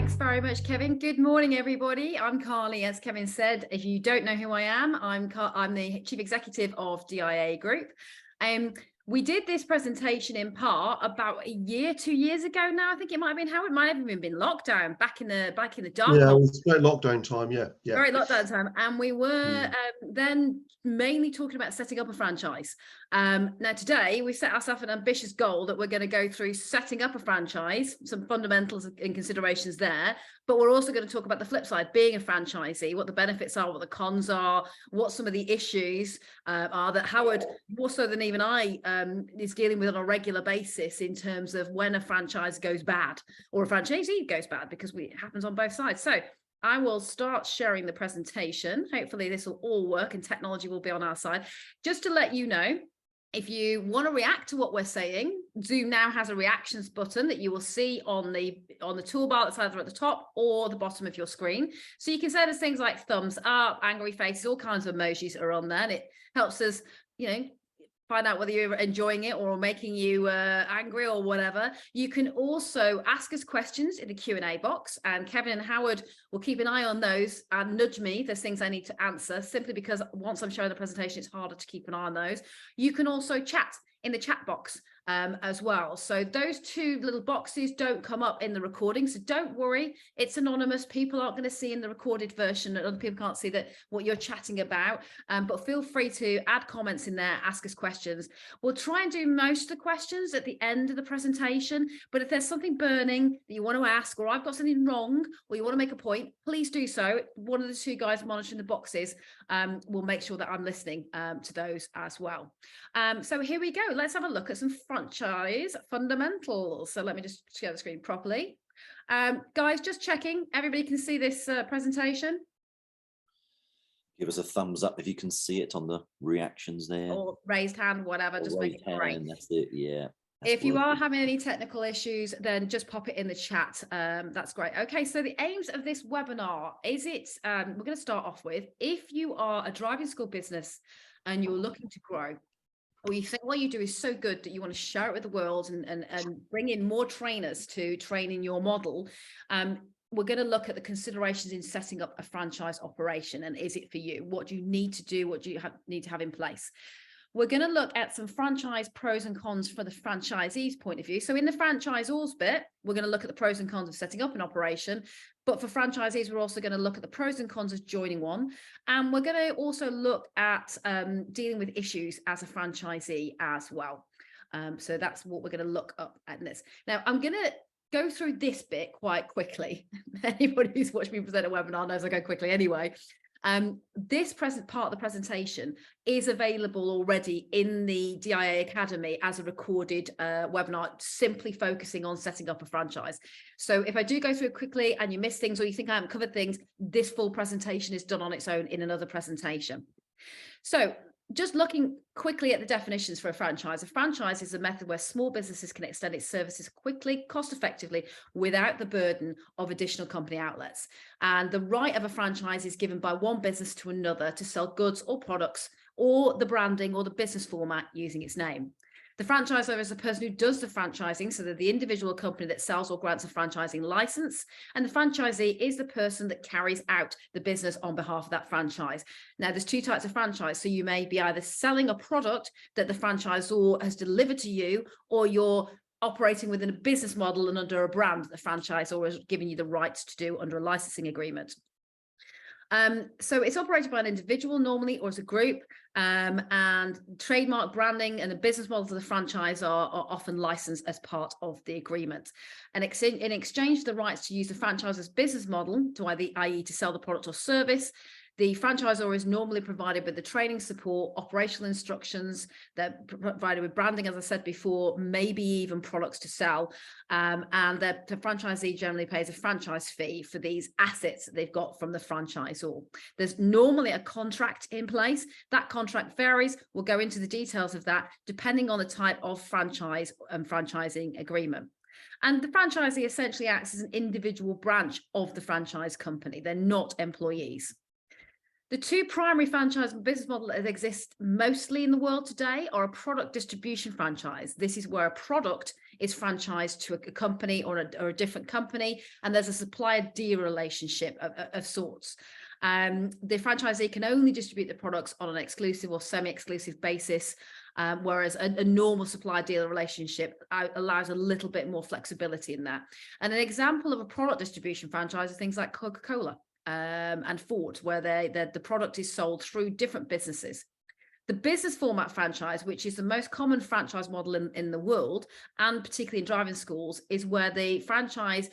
Thanks very much, Kevin. Good morning, everybody. I'm Carly. As Kevin said, if you don't know who I am, I'm the Chief Executive of DIA Group. We did this presentation in part about a year, 2 years ago now. I think it might have been, how it might have even been lockdown back in the dark. Yeah, it was great lockdown time. Yeah. Very lockdown time, and we were then mainly talking about setting up a franchise. Now today we set ourselves an ambitious goal that we're going to go through setting up a franchise, some fundamentals and considerations there, but we're also going to talk about the flip side, being a franchisee, what the benefits are, what the cons are, what some of the issues are that Howard, more so than even I, is dealing with on a regular basis in terms of when a franchise goes bad or a franchisee goes bad, because it happens on both sides. So I will start sharing the presentation. Hopefully this will all work and technology will be on our side. Just to let you know, if you want to react to what we're saying, Zoom now has a reactions button that you will see on the toolbar that's either at the top or the bottom of your screen. So you can say there's things like thumbs up, angry faces, all kinds of emojis are on there, and it helps us, find out whether you're enjoying it or making you angry or whatever. You can also ask us questions in the Q&A box, and Kevin and Howard will keep an eye on those and nudge me if there's things I need to answer, simply because once I'm showing the presentation, it's harder to keep an eye on those. You can also chat in the chat box as well. So those two little boxes don't come up in the recording, so don't worry, it's anonymous. People aren't going to see in the recorded version, and other people can't see that what you're chatting about, but feel free to add comments in there, ask us questions. We'll try and do most of the questions at the end of the presentation, but if there's something burning that you want to ask, or I've got something wrong, or you want to make a point, please do so. One of the two guys monitoring the boxes will make sure that I'm listening to those as well. So here we go. Let's have a look at some franchise fundamentals. So let me just share the screen properly. Guys, just checking, everybody can see this presentation? Give us a thumbs up if you can see it on the reactions there. Or raised hand, whatever, or just make it great. That's it, yeah. If you are having any technical issues, then just pop it in the chat. That's great. Okay, so the aims of this webinar is we're going to start off with, if you are a driving school business and you're looking to grow, or you think what you do is so good that you want to share it with the world and bring in more trainers to train in your model, we're going to look at the considerations in setting up a franchise operation. And is it for you? What do you need to do? What do you need to have in place? We're going to look at some franchise pros and cons for the franchisee's point of view. So in the franchisors bit, we're going to look at the pros and cons of setting up an operation. But for franchisees, we're also going to look at the pros and cons of joining one. And we're going to also look at dealing with issues as a franchisee as well. So that's what we're going to look up at this. Now, I'm going to go through this bit quite quickly. Anybody who's watched me present a webinar knows I go quickly anyway. This present part of the presentation is available already in the DIA Academy as a recorded webinar, simply focusing on setting up a franchise. So if I do go through it quickly and you miss things, or you think I haven't covered things, this full presentation is done on its own in another presentation. So just looking quickly at the definitions for a franchise is a method where small businesses can extend its services quickly, cost effectively, without the burden of additional company outlets. And the right of a franchise is given by one business to another to sell goods or products, or the branding or the business format using its name. The franchisor is the person who does the franchising, so they're the individual company that sells or grants a franchising license, and the franchisee is the person that carries out the business on behalf of that franchise. Now, there's two types of franchise, so you may be either selling a product that the franchisor has delivered to you, or you're operating within a business model and under a brand that the franchisor is giving you the rights to do under a licensing agreement. So it's operated by an individual normally, or as a group, and trademark, branding and the business models of the franchise are often licensed as part of the agreement. And in exchange for the rights to use the franchisor's business model, i.e. to sell the product or service, the franchisor is normally provided with the training support, operational instructions, they're provided with branding, as I said before, maybe even products to sell. And the franchisee generally pays a franchise fee for these assets that they've got from the franchisor. There's normally a contract in place. That contract varies. We'll go into the details of that depending on the type of franchise and franchising agreement. And the franchisee essentially acts as an individual branch of the franchise company. They're not employees. The two primary franchise business models that exist mostly in the world today are a product distribution franchise. This is where a product is franchised to a company or a different company, and there's a supplier-dealer relationship of sorts. The franchisee can only distribute the products on an exclusive or semi-exclusive basis, whereas a normal supplier-dealer relationship allows a little bit more flexibility in that. And an example of a product distribution franchise are things like Coca-Cola and Ford, where the product is sold through different businesses. The business format franchise, which is the most common franchise model in the world, and particularly in driving schools, is where the franchisee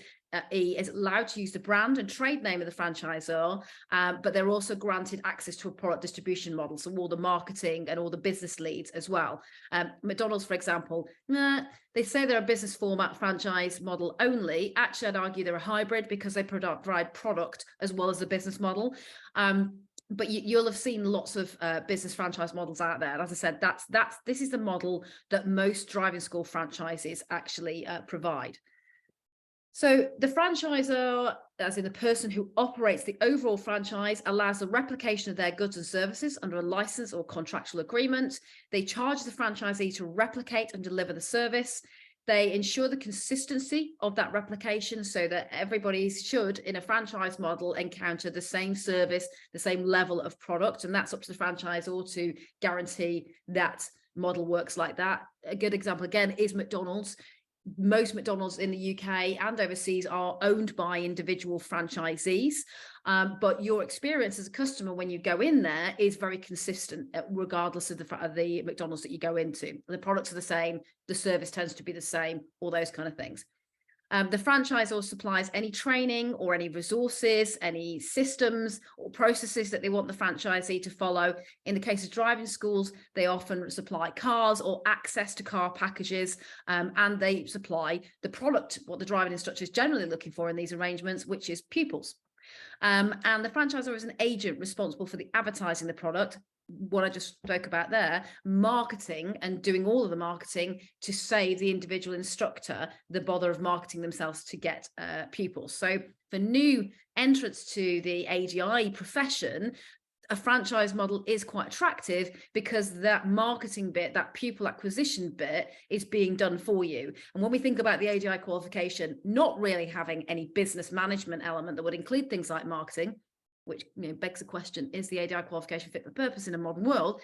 is allowed to use the brand and trade name of the franchisor, but they're also granted access to a product distribution model, so all the marketing and all the business leads as well. McDonald's, for example, they say they're a business format franchise model only. Actually, I'd argue they're a hybrid because they provide product as well as the business model. But you'll have seen lots of business franchise models out there. And as I said, this is the model that most driving school franchises actually provide. So the franchisor, as in the person who operates the overall franchise, allows the replication of their goods and services under a license or contractual agreement. They charge the franchisee to replicate and deliver the service. They ensure the consistency of that replication so that everybody should, in a franchise model, encounter the same service, the same level of product. And that's up to the franchisor to guarantee that model works like that. A good example, again, is McDonald's. Most McDonald's in the UK and overseas are owned by individual franchisees, but your experience as a customer when you go in there is very consistent, regardless of the McDonald's that you go into. The products are the same, the service tends to be the same, all those kind of things. The franchisor supplies any training or any resources, any systems or processes that they want the franchisee to follow. In the case of driving schools, they often supply cars or access to car packages, and they supply the product, what the driving instructor is generally looking for in these arrangements, which is pupils. And the franchisor is an agent responsible for the advertising the product, what I just spoke about there, marketing and doing all of the marketing to save the individual instructor the bother of marketing themselves to get pupils. So for new entrants to the ADI profession, a franchise model is quite attractive because that marketing bit, that pupil acquisition bit, is being done for you. And when we think about the ADI qualification not really having any business management element that would include things like marketing, which begs the question, is the ADI qualification fit for purpose in a modern world?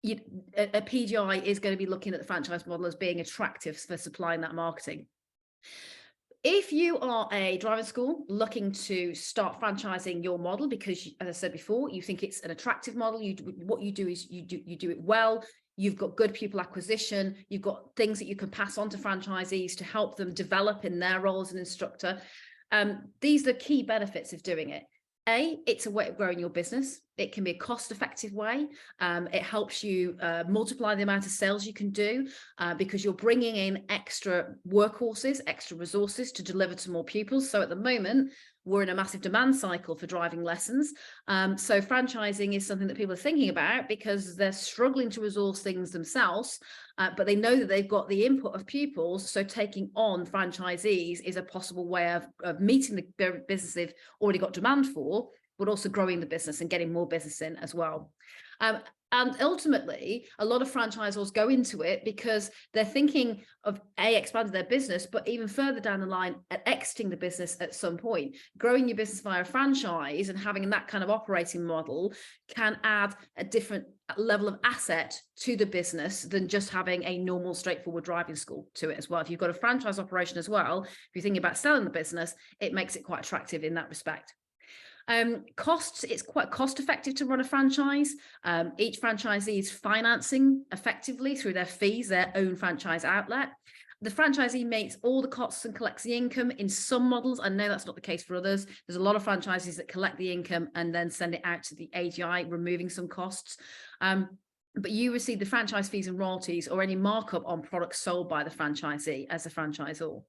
A PGI is going to be looking at the franchise model as being attractive for supplying that marketing. If you are a driving school looking to start franchising your model because, as I said before, you think it's an attractive model, what you do is you do it well, you've got good pupil acquisition, you've got things that you can pass on to franchisees to help them develop in their role as an instructor. These are the key benefits of doing it. It's a way of growing your business. It can be a cost-effective way. It helps you multiply the amount of sales you can do because you're bringing in extra workhorses, extra resources to deliver to more pupils. So at the moment, we're in a massive demand cycle for driving lessons. So franchising is something that people are thinking about because they're struggling to resource things themselves, but they know that they've got the input of pupils. So taking on franchisees is a possible way of meeting the business they've already got demand for, but also growing the business and getting more business in as well. And ultimately, a lot of franchisors go into it because they're thinking of expanding their business, but even further down the line at exiting the business at some point. Growing your business via a franchise and having that kind of operating model can add a different level of asset to the business than just having a normal, straightforward driving school to it as well. If you've got a franchise operation as well, if you're thinking about selling the business, it makes it quite attractive in that respect. Costs, it's quite cost effective to run a franchise. Each franchisee is financing effectively through their fees, their own franchise outlet. The franchisee makes all the costs and collects the income. In some models, I know that's not the case for others. There's a lot of franchises that collect the income and then send it out to the AGI, removing some costs. But you receive the franchise fees and royalties or any markup on products sold by the franchisee as a franchisor.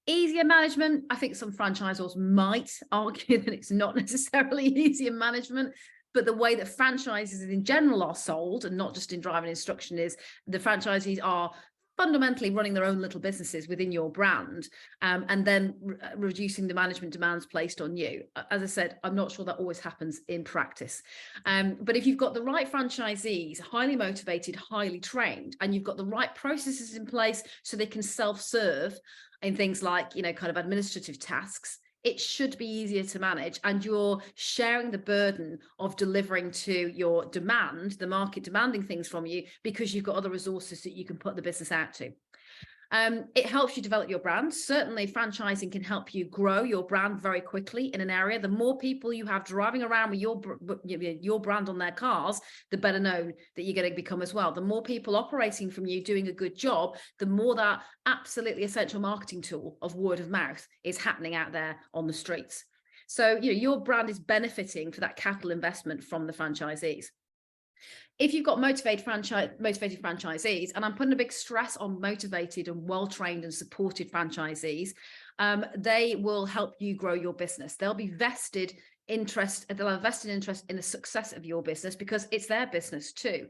Easier management, I think some franchisors might argue that it's not necessarily easier management, but the way that franchises in general are sold, and not just in driving instruction, is the franchisees are fundamentally running their own little businesses within your brand, and then reducing the management demands placed on you. As I said, I'm not sure that always happens in practice. But if you've got the right franchisees, highly motivated, highly trained, and you've got the right processes in place so they can self-serve in things like, kind of administrative tasks, it should be easier to manage, and you're sharing the burden of delivering to your demand, the market demanding things from you, because you've got other resources that you can put the business out to. It helps you develop your brand. Certainly, franchising can help you grow your brand very quickly in an area. The more people you have driving around with your brand on their cars, the better known that you're going to become as well. The more people operating from you doing a good job, the more that absolutely essential marketing tool of word of mouth is happening out there on the streets. So, your brand is benefiting for that capital investment from the franchisees. If you've got motivated franchisees, and I'm putting a big stress on motivated and well-trained and supported franchisees, they will help you grow your business. They'll have vested interest in the success of your business because it's their business too.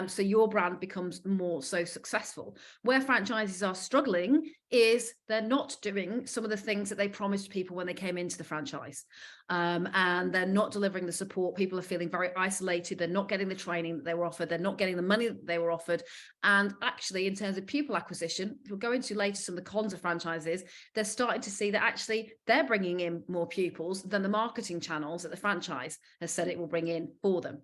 So your brand becomes more so successful. Where franchises are struggling is they're not doing some of the things that they promised people when they came into the franchise. And they're not delivering the support. People are feeling very isolated. They're not getting the training that they were offered. They're not getting the money that they were offered. And actually, in terms of pupil acquisition, we'll go into later some of the cons of franchises, they're starting to see that actually they're bringing in more pupils than the marketing channels that the franchise has said it will bring in for them.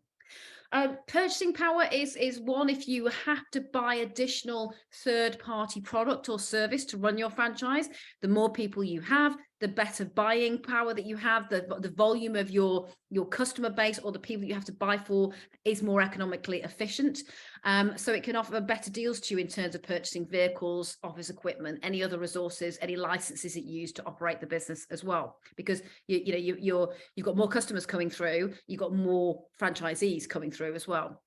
Purchasing power is one. If you have to buy additional third-party product or service to run your franchise, the more people you have, the better buying power that you have, the volume of your customer base or the people you have to buy for is more economically efficient. So it can offer better deals to you in terms of purchasing vehicles, office equipment, any other resources, any licenses that you use to operate the business as well. Because you've got more customers coming through, you've got more franchisees coming through as well.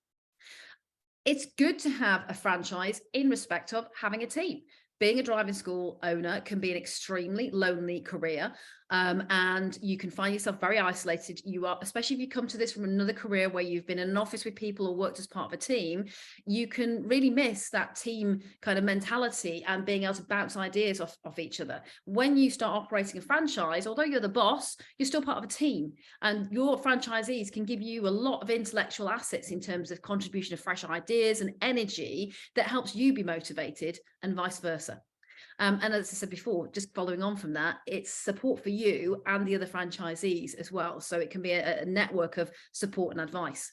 It's good to have a franchise in respect of having a team. Being a driving school owner can be an extremely lonely career, and you can find yourself very isolated. You are, especially if you come to this from another career where you've been in an office with people or worked as part of a team, you can really miss that team kind of mentality and being able to bounce ideas off each other. When you start operating a franchise, although you're the boss, you're still part of a team, and your franchisees can give you a lot of intellectual assets in terms of contribution of fresh ideas and energy that helps you be motivated, and vice versa. And as I said before, just following on from that, it's support for you and the other franchisees as well. So it can be a network of support and advice.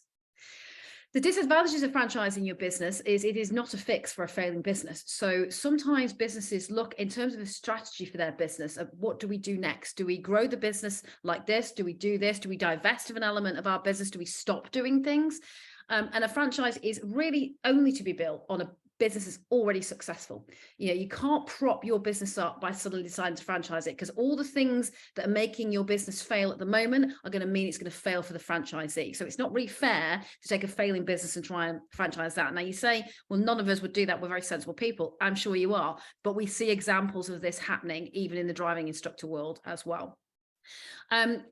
The disadvantages of franchising your business is it is not a fix for a failing business. So sometimes businesses look in terms of a strategy for their business of what do we do next? Do we grow the business like this? Do we do this? Do we divest of an element of our business? Do we stop doing things? And a franchise is really only to be built on a business is already successful. You can't prop your business up by suddenly deciding to franchise it, because all the things that are making your business fail at the moment are going to mean it's going to fail for the franchisee. So it's not really fair to take a failing business and try and franchise that. Now you say, well, none of us would do that. We're very sensible people. I'm sure you are, but we see examples of this happening even in the driving instructor world as well.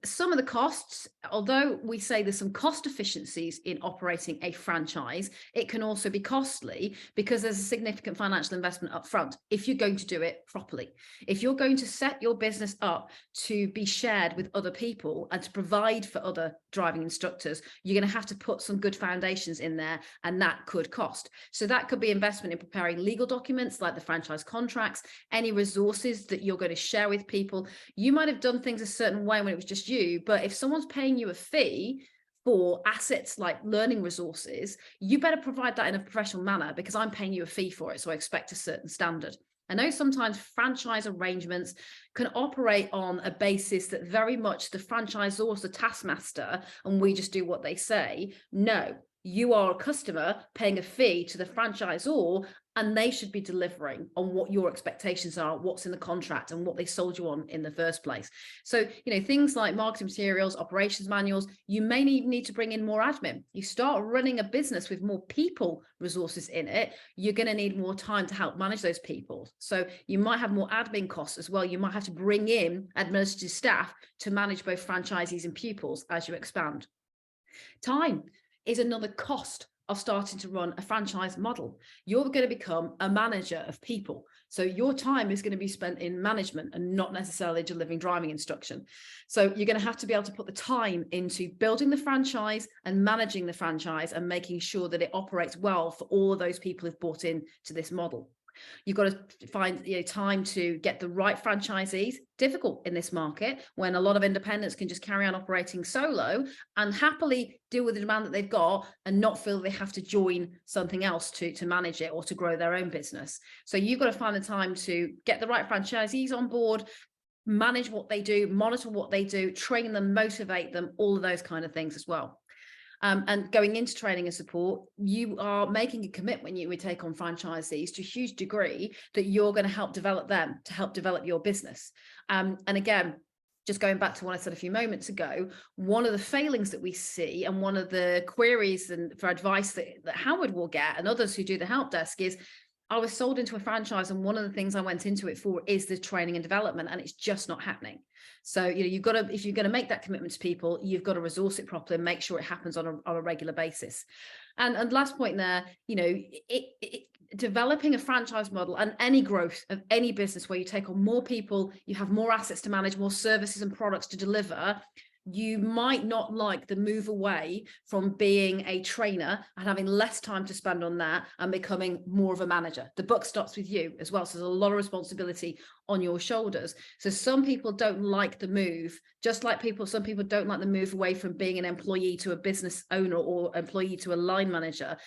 Some of the costs, although we say there's some cost efficiencies in operating a franchise, it can also be costly because there's a significant financial investment up front if you're going to do it properly. If you're going to set your business up to be shared with other people and to provide for other driving instructors, you're going to have to put some good foundations in there, and that could cost. So that could be investment in preparing legal documents like the franchise contracts, any resources that you're going to share with people. You might have done things a certain way when it was just you, but if someone's paying you a fee for assets like learning resources, you better provide that in a professional manner, because I'm paying you a fee for it, so I expect a certain standard. I know sometimes franchise arrangements can operate on a basis that very much the franchisor is the taskmaster and we just do what they say. No, you are a customer paying a fee to the franchisor, and they should be delivering on what your expectations are, what's in the contract, and what they sold you on in the first place. So, things like marketing materials, operations manuals, you may need to bring in more admin. You start running a business with more people resources in it, you're going to need more time to help manage those people. So you might have more admin costs as well. You might have to bring in administrative staff to manage both franchisees and pupils as you expand. Time is another cost of starting to run a franchise model. You're going to become a manager of people. So your time is going to be spent in management and not necessarily delivering driving instruction. So you're going to have to be able to put the time into building the franchise and managing the franchise and making sure that it operates well for all of those people who've bought into this model. You've got to find time to get the right franchisees. Difficult in this market when a lot of independents can just carry on operating solo and happily deal with the demand that they've got and not feel they have to join something else to manage it or to grow their own business. So you've got to find the time to get the right franchisees on board, manage what they do, monitor what they do, train them, motivate them, all of those kind of things as well. And going into training and support, you are making a commitment when you would take on franchisees to a huge degree that you're going to help develop them, to help develop your business. And again, just going back to what I said a few moments ago, one of the failings that we see and one of the queries and for advice that Howard will get and others who do the help desk is, I was sold into a franchise and one of the things I went into it for is the training and development, and it's just not happening. So, you've got to, if you're going to make that commitment to people, you've got to resource it properly and make sure it happens on a regular basis. And last point there, developing a franchise model and any growth of any business where you take on more people, you have more assets to manage, more services and products to deliver, you might not like the move away from being a trainer and having less time to spend on that and becoming more of a manager. The buck stops with you as well. So there's a lot of responsibility on your shoulders. So some people don't like the move, just like some people don't like the move away from being an employee to a business owner or employee to a line manager.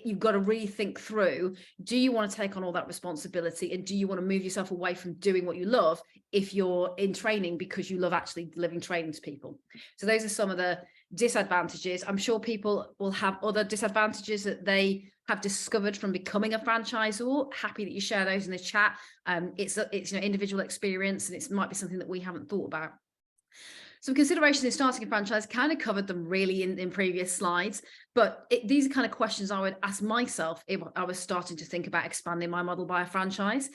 You've got to really think through, do you want to take on all that responsibility and do you want to move yourself away from doing what you love if you're in training because you love actually delivering training to people? So those are some of the disadvantages. I'm sure people will have other disadvantages that they have discovered from becoming a franchisor. Happy that you share those in the chat. It's individual experience and it might be something that we haven't thought about. Some considerations in starting a franchise, kind of covered them really in previous slides, but these are kind of questions I would ask myself if I was starting to think about expanding my model by a franchise.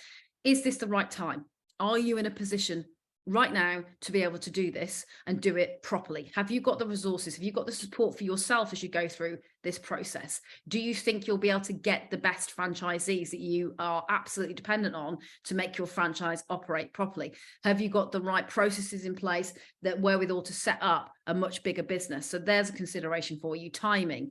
Is this the right time? Are you in a position right now to be able to do this and do it properly? Have you got the resources? Have you got the support for yourself as you go through this process? Do you think you'll be able to get the best franchisees that you are absolutely dependent on to make your franchise operate properly? Have you got the right processes in place that wherewithal to set up a much bigger business? So there's a consideration for you. Timing.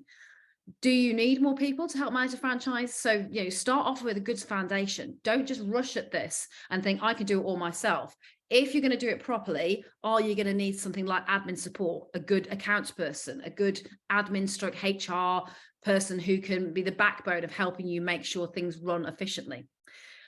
Do you need more people to help manage a franchise? So, start off with a good foundation. Don't just rush at this and think I can do it all myself. If you're going to do it properly, are you going to need something like admin support, a good accounts person, a good admin stroke HR person who can be the backbone of helping you make sure things run efficiently?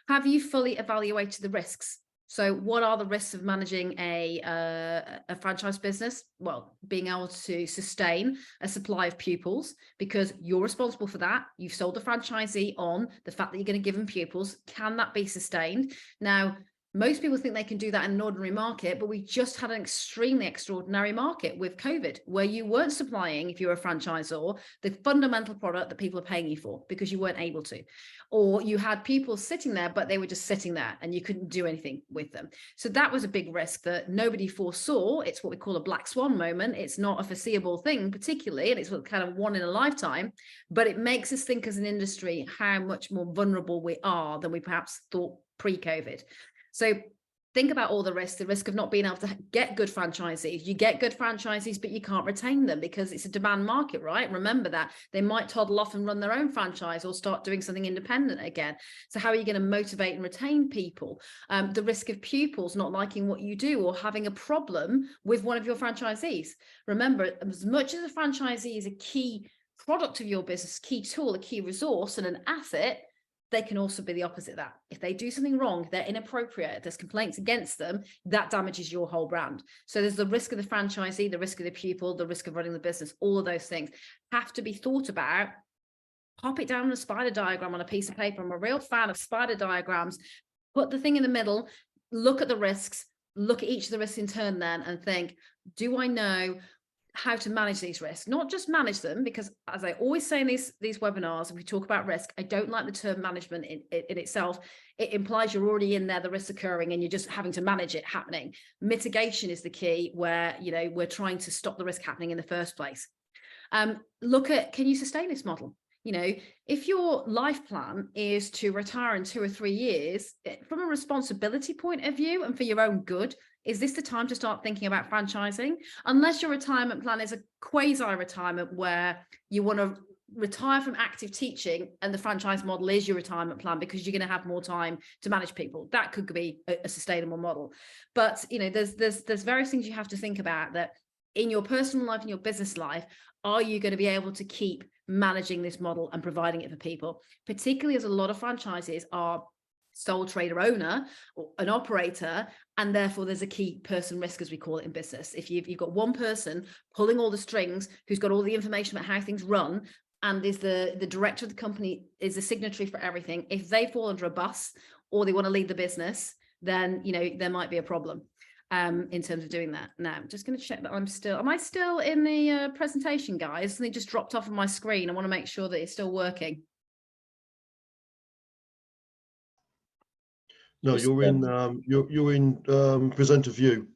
Have you fully evaluated the risks? So what are the risks of managing a franchise business? Well, being able to sustain a supply of pupils, because you're responsible for that. You've sold the franchisee on the fact that you're going to give them pupils. Can that be sustained? Now, most people think they can do that in an ordinary market, but we just had an extremely extraordinary market with COVID, where you weren't supplying, if you're a franchisor, the fundamental product that people are paying you for because you weren't able to. Or you had people sitting there, but they were just sitting there and you couldn't do anything with them. So that was a big risk that nobody foresaw. It's what we call a black swan moment. It's not a foreseeable thing particularly, and it's kind of one in a lifetime, but it makes us think as an industry how much more vulnerable we are than we perhaps thought pre-COVID. So think about all the risk of not being able to get good franchisees. You get good franchisees, but you can't retain them because it's a demand market, right? Remember that. They might toddle off and run their own franchise or start doing something independent again. So how are you going to motivate and retain people? The risk of pupils not liking what you do or having a problem with one of your franchisees. Remember, as much as a franchisee is a key product of your business, key tool, a key resource and an asset, they can also be the opposite of that. If they do something wrong, they're inappropriate, if there's complaints against them, that damages your whole brand. So there's the risk of the franchisee, the risk of the pupil, the risk of running the business. All of those things have to be thought about. Pop it down on a spider diagram on a piece of paper. I'm a real fan of spider diagrams. Put the thing in the middle, look at the risks, look at each of the risks in turn then and think, do I know how to manage these risks? Not just manage them, because as I always say in these webinars, if we talk about risk, I don't like the term management in itself. It implies you're already in there, the risk occurring, and you're just having to manage it happening. Mitigation is the key, where we're trying to stop the risk happening in the first place. Look at, can you sustain this model? You know, if your life plan is to retire in 2 or 3 years, from a responsibility point of view and for your own good, is this the time to start thinking about franchising? Unless your retirement plan is a quasi-retirement where you want to retire from active teaching and the franchise model is your retirement plan because you're going to have more time to manage people. That could be a sustainable model. But, you know, there's various things you have to think about that in your personal life and your business life. Are you going to be able to keep managing this model and providing it for people, particularly as a lot of franchises are sole trader owner or an operator, and therefore there's a key person risk, as we call it in business. If you've got one person pulling all the strings, who's got all the information about how things run, and is the director of the company, is the signatory for everything, if they fall under a bus or they want to lead the business, then, you know, there might be a problem in terms of doing that. Now, I'm just going to check that am I still in the presentation, guys? Something just dropped off of my screen. I want to make sure that it's still working. No, you're in presenter view.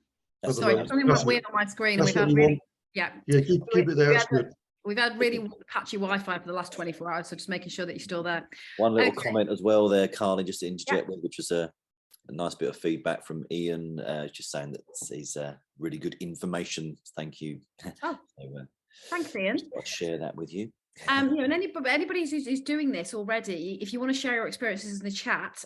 Sorry, something went weird on my screen. And we've had really, yeah, keep it there. That's good. We've had really patchy Wi-Fi for the last 24 hours, so just making sure that you're still there. One little comment as well there, Carly, just to interject with, which was a nice bit of feedback from Ian, just saying that he's really good information. Thank you. Oh, so, thanks, Ian. I'll share that with you. You know, and anybody who's doing this already, if you want to share your experiences in the chat,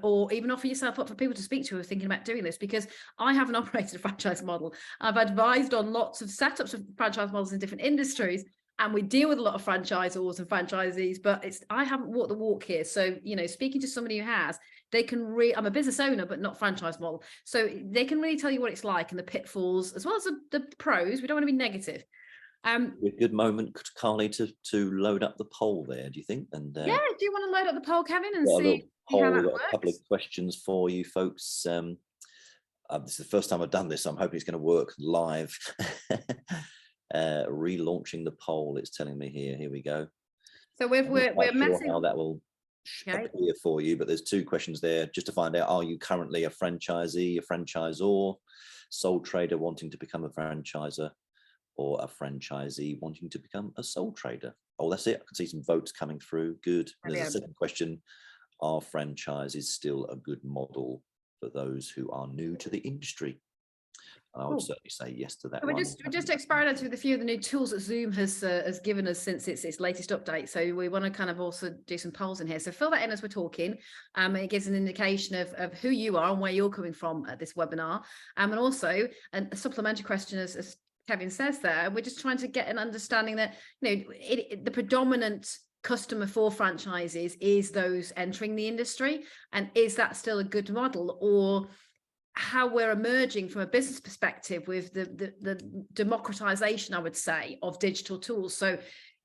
or even offer yourself up for people to speak to who are thinking about doing this, because I haven't operated a franchise model. I've advised on lots of setups of franchise models in different industries, and we deal with a lot of franchisors and franchisees, but I haven't walked the walk here. So, you know, speaking to somebody who has, they can I'm a business owner, but not franchise model. So they can really tell you what it's like and the pitfalls, as well as the pros. We don't want to be negative. A good moment, Carly, to load up the poll there, do you think? And yeah, do you want to load up the poll, Kevin, and see how that works? A couple of questions for you folks. This is the first time I've done this, so I'm hoping it's going to work live. Relaunching the poll, it's telling me here. Here we go. So we're messing how that will appear for you, but there's 2 questions there just to find out: are you currently a franchisee, a franchisor, sole trader wanting to become a franchisor, or a franchisee wanting to become a sole trader? Oh, that's it. I can see some votes coming through. Good. There's a second question: are franchises still a good model for those who are new to the industry? I would certainly say yes to that. We're just experimenting with a few of the new tools that Zoom has given us since its latest update. So we want to kind of also do some polls in here. So fill that in as we're talking. It gives an indication of who you are and where you're coming from at this webinar. And also a supplementary question, as Kevin says there, we're just trying to get an understanding that, you know, the predominant customer for franchises is those entering the industry, and is that still a good model, or how we're emerging from a business perspective with the democratization, I would say, of digital tools. So,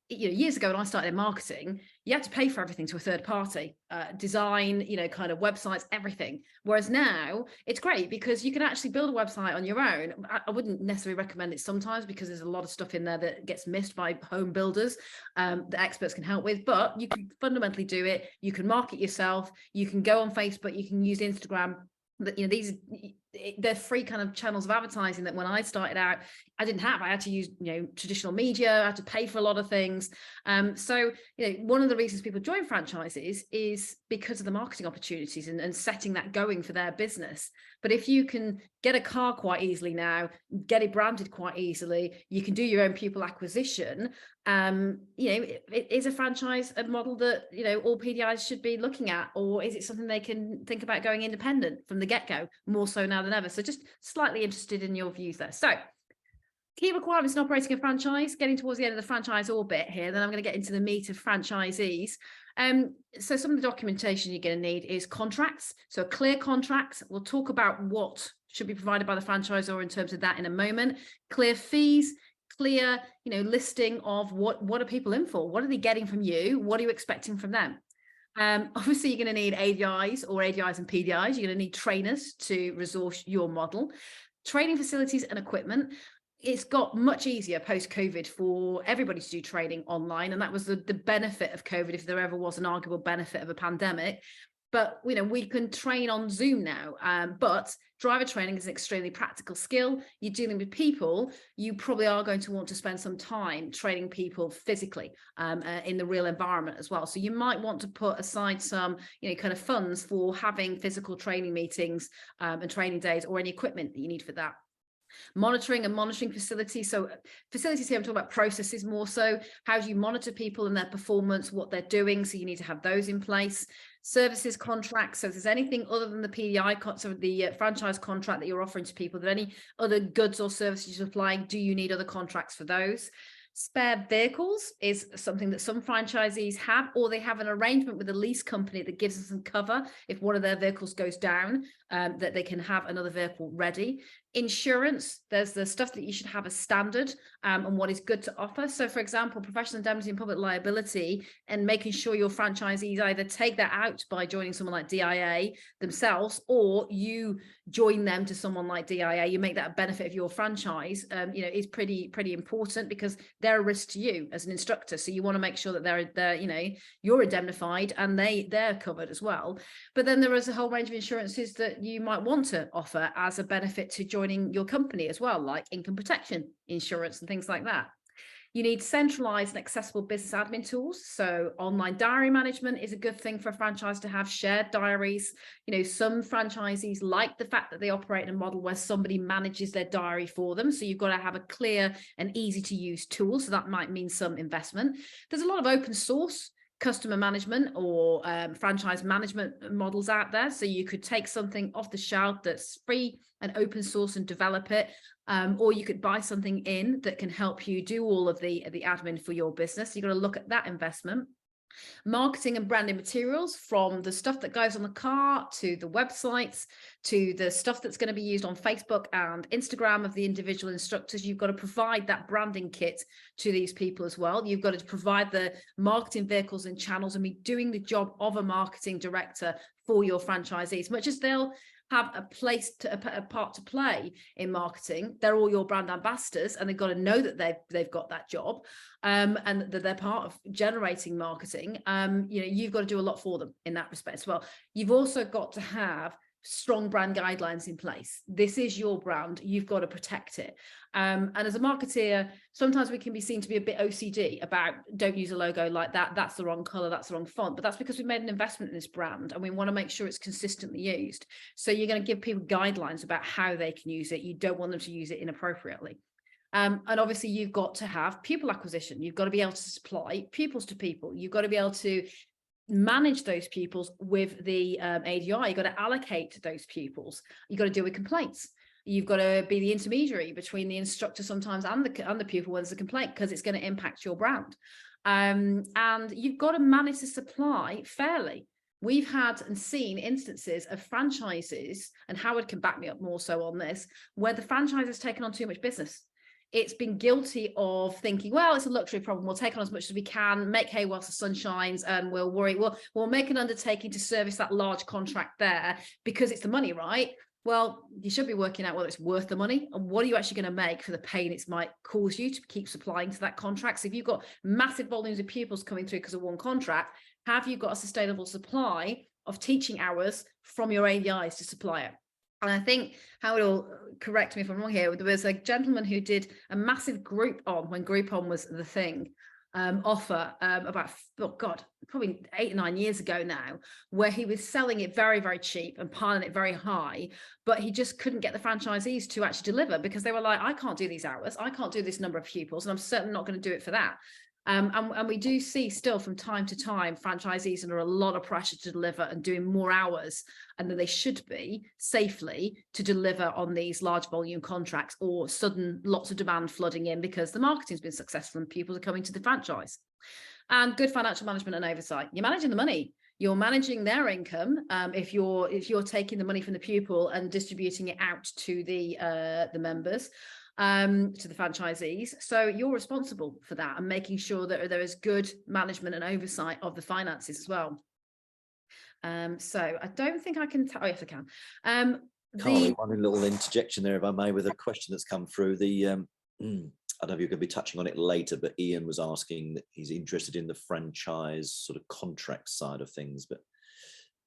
you know, years ago when I started in marketing, you had to pay for everything to a third party, design, you know, kind of websites, everything. Whereas now it's great because you can actually build a website on your own. I wouldn't necessarily recommend it sometimes because there's a lot of stuff in there that gets missed by home builders that experts can help with, but you can fundamentally do it. You can market yourself. You can go on Facebook. You can use Instagram. That, you know, they're free kind of channels of advertising that when I started out, I didn't have. I had to use, you know, traditional media. I had to pay for a lot of things. So, you know, one of the reasons people join franchises is because of the marketing opportunities and setting that going for their business. But if you can get a car quite easily now, get it branded quite easily, you can do your own pupil acquisition. You know, it is a franchise a model that, you know, all PDIs should be looking at, or is it something they can think about going independent from the get-go, more so now than ever? So just slightly interested in your views there. So key requirements in operating a franchise, getting towards the end of the franchise orbit here, then I'm going to get into the meat of franchisees. So some of the documentation you're going to need is contracts. So clear contracts. We'll talk about what should be provided by the franchisor in terms of that in a moment. Clear fees, clear, you know, listing of what are people in for? What are they getting from you? What are you expecting from them? Obviously, you're going to need ADIs or ADIs and PDIs. You're going to need trainers to resource your model, training facilities and equipment. It's got much easier post-COVID for everybody to do training online. And that was the benefit of COVID, if there ever was an arguable benefit of a pandemic. but we can train on Zoom now. But driver training is an extremely practical skill. You're dealing with people. You probably are going to want to spend some time training people physically in the real environment as well. So you might want to put aside some, kind of funds for having physical training meetings and training days, or any equipment that you need for that. Monitoring facilities. So facilities here, I'm talking about processes more so. How do you monitor people and their performance, what they're doing? So you need to have those in place. Services contracts. So if there's anything other than the PDI, so the franchise contract that you're offering to people, are there any other goods or services you're supplying? Do you need other contracts for those? Spare vehicles is something that some franchisees have, or they have an arrangement with a lease company that gives them some cover if one of their vehicles goes down, that they can have another vehicle ready. Insurance, there's the stuff that you should have as standard and what is good to offer. So for example, professional indemnity and public liability, and making sure your franchisees either take that out by joining someone like DIA themselves, or you join them to someone like DIA, you make that a benefit of your franchise, is pretty important, because they're a risk to you as an instructor. So you want to make sure that they're you're indemnified and they're covered as well. But then there is a whole range of insurances that you might want to offer as a benefit to joining your company as well, like income protection insurance and things like that. You need centralized and accessible business admin tools. So online diary management is a good thing for a franchise to have. Shared diaries. Some franchisees like the fact that they operate in a model where somebody manages their diary for them. So you've got to have a clear and easy to use tool. So that might mean some investment. There's a lot of open source customer management or franchise management models out there. So you could take something off the shelf that's free and open source and develop it. Or you could buy something in that can help you do all of the admin for your business. You've got to look at that investment. Marketing and branding materials, from the stuff that goes on the car to the websites to the stuff that's going to be used on Facebook and Instagram of the individual instructors. You've got to provide that branding kit to these people as well. You've got to provide the marketing vehicles and channels and be doing the job of a marketing director for your franchisees. Much as they'll have a part to play in marketing, they're all your brand ambassadors, and they've got to know that they've got that job, and that they're part of generating marketing. You've got to do a lot for them in that respect as well. You've also got to have strong brand guidelines in place. This is your brand. You've got to protect it. And as a marketeer, sometimes we can be seen to be a bit OCD about, don't use a logo like that. That's the wrong color. That's the wrong font. But that's because we've made an investment in this brand and we want to make sure it's consistently used. So you're going to give people guidelines about how they can use it. You don't want them to use it inappropriately. And obviously you've got to have people acquisition. You've got to be able to supply pupils to people. You've got to be able to manage those pupils with the ADI. You've got to allocate those pupils. You've got to deal with complaints. You've got to be the intermediary between the instructor sometimes and the pupil when there's a complaint, because it's going to impact your brand. And you've got to manage the supply fairly. We've had and seen instances of franchises, and Howard can back me up more so on this, where the franchise has taken on too much business. It's been guilty of thinking, well, it's a luxury problem. We'll take on as much as we can, make hay whilst the sun shines, and we'll make an undertaking to service that large contract there because it's the money, right? Well, you should be working out whether it's worth the money and what are you actually going to make for the pain it might cause you to keep supplying to that contract. So if you've got massive volumes of pupils coming through because of one contract, have you got a sustainable supply of teaching hours from your ADIs to supply it? And I think Howard will correct me if I'm wrong here. There was a gentleman who did a massive Groupon when Groupon was the thing, offer about, probably 8 or 9 years ago now, where he was selling it very, very cheap and piling it very high, but he just couldn't get the franchisees to actually deliver because they were like, I can't do these hours, I can't do this number of pupils, and I'm certainly not going to do it for that. And we do see still from time to time franchisees under a lot of pressure to deliver and doing more hours and than they should be safely to deliver on these large volume contracts, or sudden lots of demand flooding in because the marketing's been successful and people are coming to the franchise. And good financial management and oversight. You're managing the money. You're managing their income. If you're taking the money from the pupil and distributing it out to the members, to the franchisees. So you're responsible for that and making sure that there is good management and oversight of the finances as well. So I don't think I can, oh yes I can. Carly, one little interjection there if I may, with a question that's come through. I don't know if you're going to be touching on it later, but Ian was asking that he's interested in the franchise sort of contract side of things, but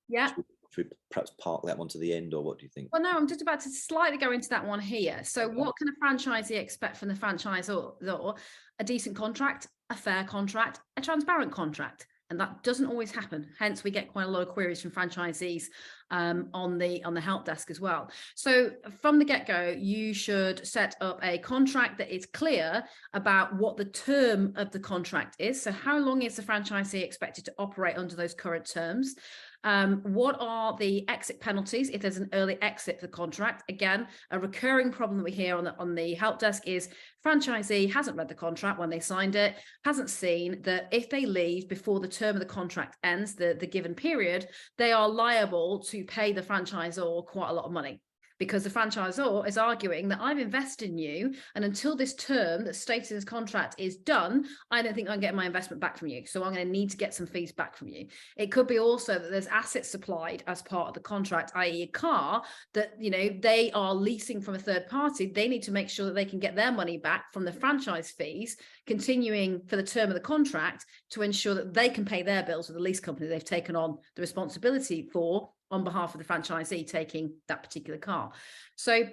Yeah. Should we perhaps park that one to the end, or what do you think? Well, no, I'm just about to slightly go into that one here. So what can a franchisee expect from the franchisor? A decent contract, a fair contract, a transparent contract. And that doesn't always happen. Hence, we get quite a lot of queries from franchisees on the help desk as well. So from the get-go, you should set up a contract that is clear about what the term of the contract is. So how long is the franchisee expected to operate under those current terms? What are the exit penalties if there's an early exit for the contract? Again, a recurring problem that we hear on the help desk is franchisee hasn't read the contract when they signed it, hasn't seen that if they leave before the term of the contract ends, the given period, they are liable to pay the franchisor quite a lot of money. Because the franchisor is arguing that I've invested in you, and until this term that's stated in this contract is done, I don't think I'm getting my investment back from you. So I'm going to need to get some fees back from you. It could be also that there's assets supplied as part of the contract, i.e. a car that, you know, they are leasing from a third party. They need to make sure that they can get their money back from the franchise fees, continuing for the term of the contract, to ensure that they can pay their bills with the lease company they've taken on the responsibility for on behalf of the franchisee taking that particular car. So, you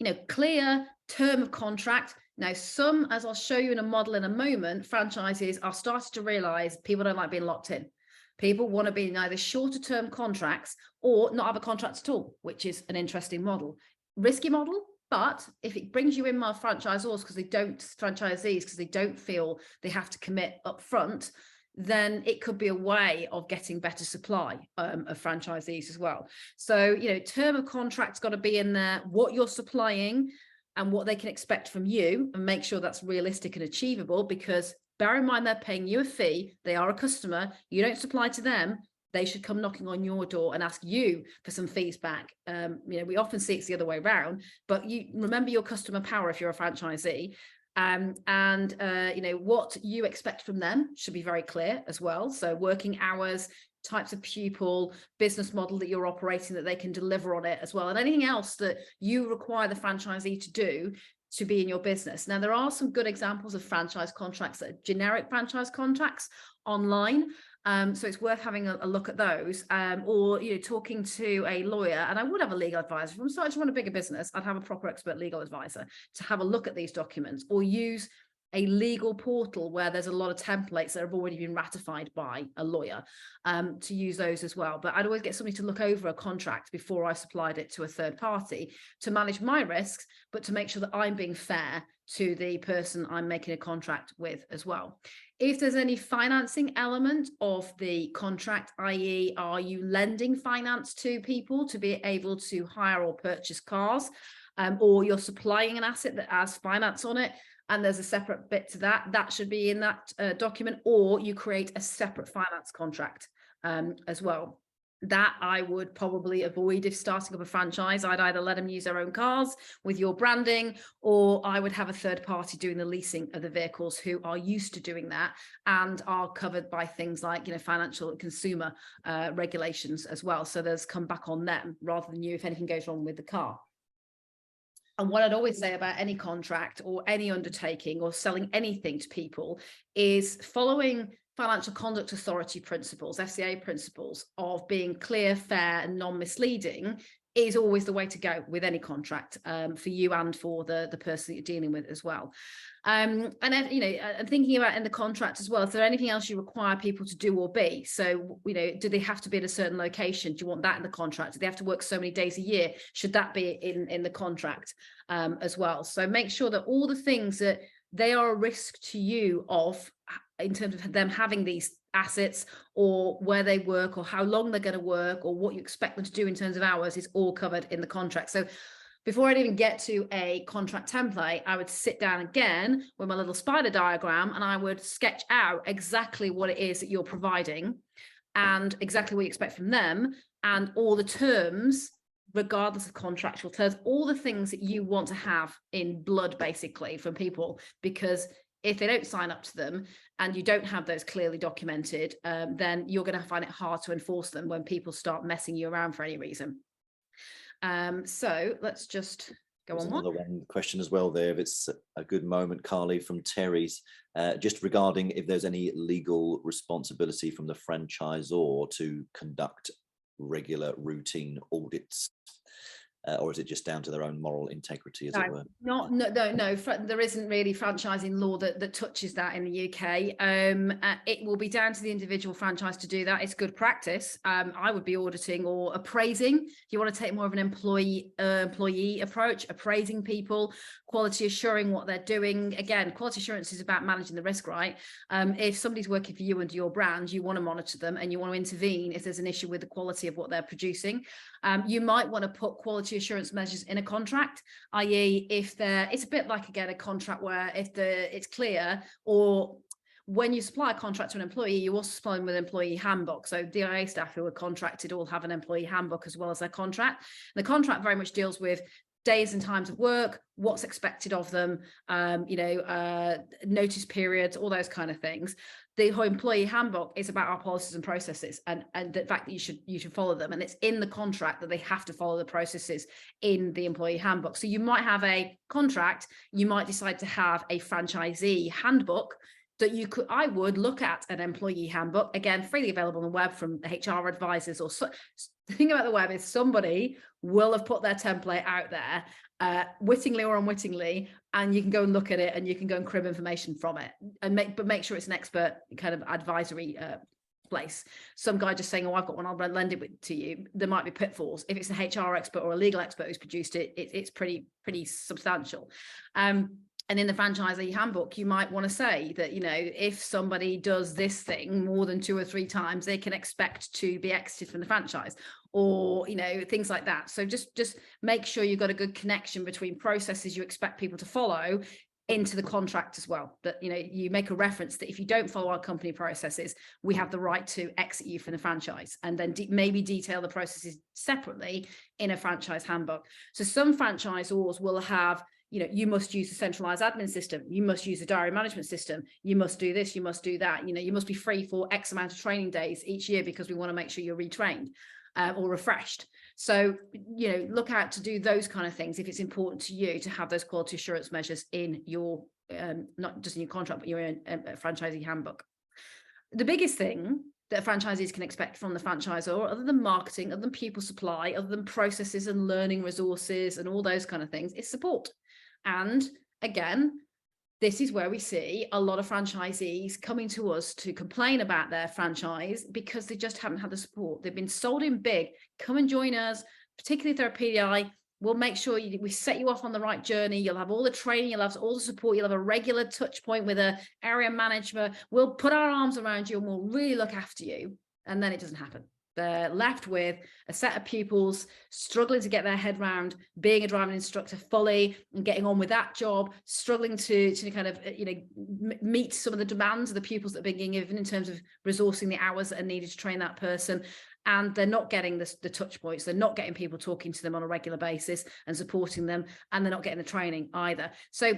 know, clear term of contract. Now, some, as I'll show you in a model in a moment, franchises are starting to realize people don't like being locked in. People want to be in either shorter term contracts or not have a contract at all, which is an interesting model. Risky model, but if it brings you in more franchisors franchisees because they don't feel they have to commit up front, then it could be a way of getting better supply of franchisees as well. So, you know, term of contract's got to be in there, what you're supplying and what they can expect from you, and make sure that's realistic and achievable, because bear in mind, they're paying you a fee. They are a customer. You don't supply to them. They should come knocking on your door and ask you for some fees back. You know, we often see it's the other way around, but you remember your customer power if you're a franchisee. You know, what you expect from them should be very clear as well. So working hours, types of pupil, business model that you're operating, that they can deliver on it as well, and anything else that you require the franchisee to do to be in your business. Now, there are some good examples of franchise contracts that are generic franchise contracts online. So it's worth having a look at those, or, you know, talking to a lawyer. And I would have a legal advisor. If I'm starting to run a bigger business, I'd have a proper expert legal advisor to have a look at these documents, or use a legal portal where there's a lot of templates that have already been ratified by a lawyer, to use those as well. But I'd always get somebody to look over a contract before I supplied it to a third party to manage my risks, but to make sure that I'm being fair to the person I'm making a contract with as well. If there's any financing element of the contract, i.e. are you lending finance to people to be able to hire or purchase cars, or you're supplying an asset that has finance on it, and there's a separate bit to that should be in that document, or you create a separate finance contract as well. That I would probably avoid if starting up a franchise. I'd either let them use their own cars with your branding, or I would have a third party doing the leasing of the vehicles who are used to doing that and are covered by things like, you know, financial and consumer regulations as well. So there's come back on them rather than you if anything goes wrong with the car. And what I'd always say about any contract or any undertaking or selling anything to people is following Financial Conduct Authority principles, FCA principles, of being clear, fair, and non-misleading is always the way to go with any contract, for you and for the person that you're dealing with as well. And you know, and thinking about in the contract as well, is there anything else you require people to do or be? So, you know, do they have to be at a certain location? Do you want that in the contract? Do they have to work so many days a year? Should that be in the contract as well? So make sure that all the things that they are a risk to you of, in terms of them having these assets, or where they work, or how long they're going to work, or what you expect them to do in terms of hours, is all covered in the contract. So before I'd even get to a contract template, I would sit down again with my little spider diagram, and I would sketch out exactly what it is that you're providing and exactly what you expect from them, and all the terms, regardless of contractual terms, all the things that you want to have in blood, basically, from people. Because if they don't sign up to them and you don't have those clearly documented, then you're going to find it hard to enforce them when people start messing you around for any reason. So let's just go on. Another one question as well there, if it's a good moment, Carly, from Terry's, just regarding if there's any legal responsibility from the franchisor to conduct regular routine audits? Or is it just down to their own moral integrity, as it were? No. There isn't really franchising law that touches that in the UK. It will be down to the individual franchise to do that. It's good practice. I would be auditing or appraising. If you want to take more of an employee approach, appraising people, quality assuring what they're doing. Again, quality assurance is about managing the risk, right? If somebody's working for you under your brand, you want to monitor them and you want to intervene if there's an issue with the quality of what they're producing. You might want to put quality assurance measures in a contract, i.e. if it's a bit like, again, a contract where if it's clear, or when you supply a contract to an employee, you also supply them with an employee handbook. So DIA staff who are contracted all have an employee handbook as well as their contract. And the contract very much deals with days and times of work, what's expected of them, notice periods, all those kind of things. The whole employee handbook is about our policies and processes and the fact that you should follow them. And it's in the contract that they have to follow the processes in the employee handbook. So you might have a contract, you might decide to have a franchisee handbook that I would look at an employee handbook, again, freely available on the web from HR advisors or the thing about the web is somebody will have put their template out there wittingly or unwittingly, and you can go and look at it and you can go and crib information from it and make sure it's an expert kind of advisory place. Some guy just saying, oh, I've got one, I'll lend it to you. There might be pitfalls. If it's an HR expert or a legal expert who's produced it, it's pretty substantial. And in the franchisee handbook, you might want to say that, if somebody does this thing more than 2 or 3 times, they can expect to be exited from the franchise, or, things like that. So just make sure you've got a good connection between processes you expect people to follow into the contract as well. That, you make a reference that if you don't follow our company processes, we have the right to exit you from the franchise, and then maybe detail the processes separately in a franchise handbook. So some franchisors will have, you must use a centralized admin system. You must use a diary management system. You must do this. You must do that. You must be free for X amount of training days each year because we want to make sure you're retrained or refreshed. So, look out to do those kind of things if it's important to you to have those quality assurance measures in your, not just in your contract, but your franchisee handbook. The biggest thing that franchisees can expect from the franchisor, other than marketing, other than people supply, other than processes and learning resources and all those kind of things, is support. And again, this is where we see a lot of franchisees coming to us to complain about their franchise because they just haven't had the support. They've been sold in big. Come and join us, particularly if they're a PDI. We'll make sure we set you off on the right journey. You'll have all the training, you'll have all the support, you'll have a regular touch point with an area manager. We'll put our arms around you and we'll really look after you. And then it doesn't happen. They're left with a set of pupils struggling to get their head around being a driving instructor fully and getting on with that job, struggling to kind of, meet some of the demands of the pupils that are being given in terms of resourcing the hours that are needed to train that person. And they're not getting the touch points. They're not getting people talking to them on a regular basis and supporting them. And they're not getting the training either. So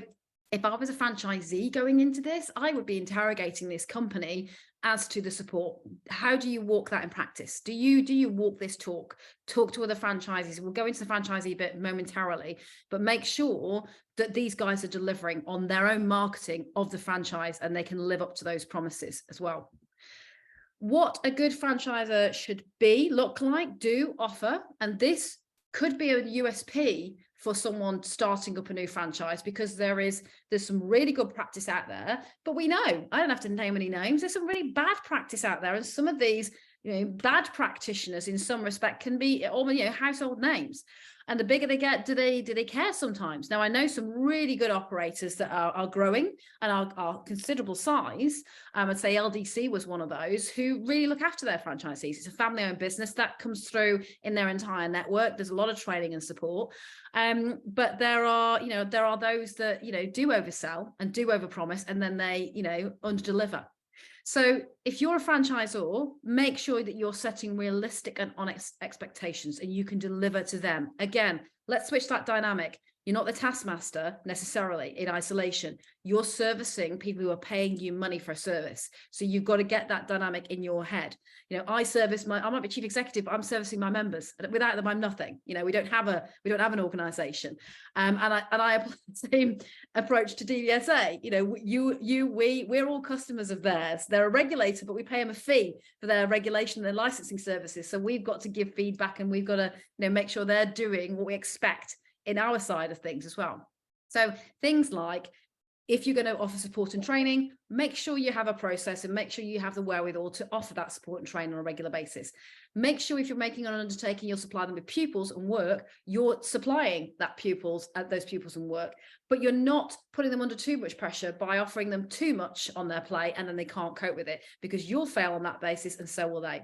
if I was a franchisee going into this, I would be interrogating this company as to the support. How do you walk that in practice? Do you walk this talk to other franchisees? We'll go into the franchisee bit momentarily, but make sure that these guys are delivering on their own marketing of the franchise and they can live up to those promises as well. What a good franchisor should look like, do, offer, and this could be a USP for someone starting up a new franchise, because there's some really good practice out there, but we know, I don't have to name any names, there's some really bad practice out there, and some of these bad practitioners in some respect can be household names. And the bigger they get, do they care sometimes? Now, I know some really good operators that are growing and are considerable size. I'd say LDC was one of those who really look after their franchisees. It's a family-owned business that comes through in their entire network. There's a lot of training and support. But there are those that, do oversell and do overpromise, and then they, underdeliver. So if you're a franchisor, make sure that you're setting realistic and honest expectations and you can deliver to them. Again, let's switch that dynamic. You're not the taskmaster necessarily in isolation. You're servicing people who are paying you money for a service. So you've got to get that dynamic in your head. You know, I might be chief executive, but I'm servicing my members. Without them, I'm nothing. You know, we don't have an organization. And I apply the same approach to DVSA. You know, we're all customers of theirs. They're a regulator, but we pay them a fee for their regulation and their licensing services. So we've got to give feedback, and we've got to, you know, make sure they're doing what we expect in our side of things as well. So things like, if you're going to offer support and training, make sure you have a process and make sure you have the wherewithal to offer that support and training on a regular basis. Make sure if you're making an undertaking, you'll supply them with pupils and work, you're supplying those pupils and work, but you're not putting them under too much pressure by offering them too much on their plate, and then they can't cope with it, because you'll fail on that basis and so will they.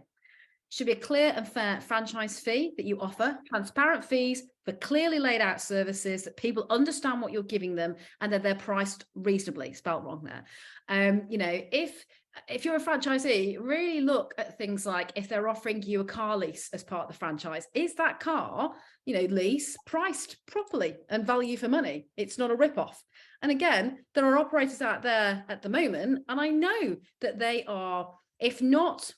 Should be a clear and fair franchise fee that you offer, transparent fees for clearly laid out services that people understand what you're giving them, and that they're priced reasonably. Spelt wrong there. You know, if you're a franchisee, really look at things like, if they're offering you a car lease as part of the franchise, is that car, you know, lease priced properly and value for money? It's not a rip-off. And again, there are operators out there at the moment, and I know that they are, if not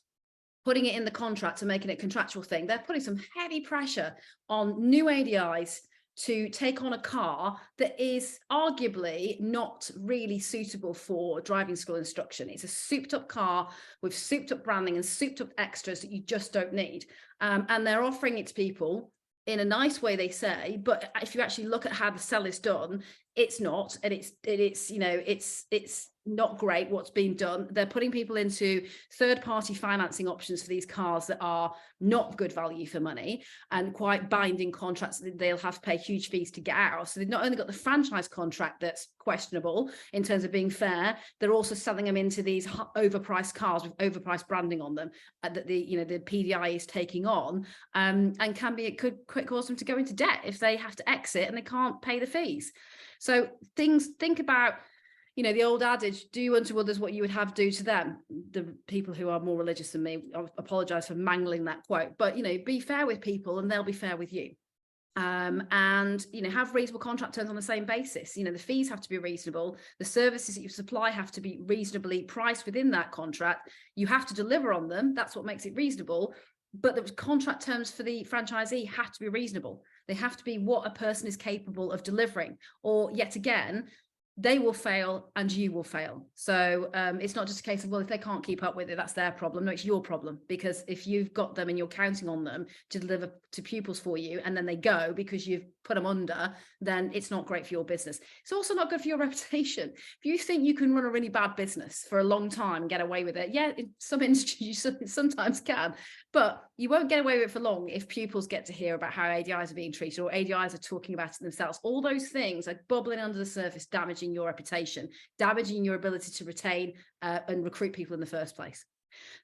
putting it in the contract and making it a contractual thing, they're putting some heavy pressure on new ADIs to take on a car that is arguably not really suitable for driving school instruction. It's a souped up car with souped up branding and souped up extras that you just don't need. And they're offering it to people in a nice way, they say, but if you actually look at how the sell is done, it's not, and it's you know, it's not great what's being done. They're putting people into third-party financing options for these cars that are not good value for money, and quite binding contracts that they'll have to pay huge fees to get out. So they've not only got the franchise contract that's questionable in terms of being fair, they're also selling them into these overpriced cars with overpriced branding on them that the PDI is taking on, and it could cause them to go into debt if they have to exit and they can't pay the fees. So think about, you know, the old adage, do unto others what you would have do to them. The people who are more religious than me, I apologize for mangling that quote, but, you know, be fair with people and they'll be fair with you. And, you know, have reasonable contract terms on the same basis. You know, the fees have to be reasonable. The services that you supply have to be reasonably priced within that contract. You have to deliver on them. That's what makes it reasonable. But the contract terms for the franchisee have to be reasonable. They have to be what a person is capable of delivering, or yet again, they will fail and you will fail. So it's not just a case of, well, if they can't keep up with it, that's their problem. No, it's your problem, because if you've got them and you're counting on them to deliver to pupils for you, and then they go because you've put them under, then it's not great for your business. It's also not good for your reputation. If you think you can run a really bad business for a long time and get away with it, yeah, in some industries you sometimes can, but you won't get away with it for long if pupils get to hear about how ADIs are being treated, or ADIs are talking about it themselves. All those things are bubbling under the surface, damaging your reputation, damaging your ability to retain and recruit people in the first place.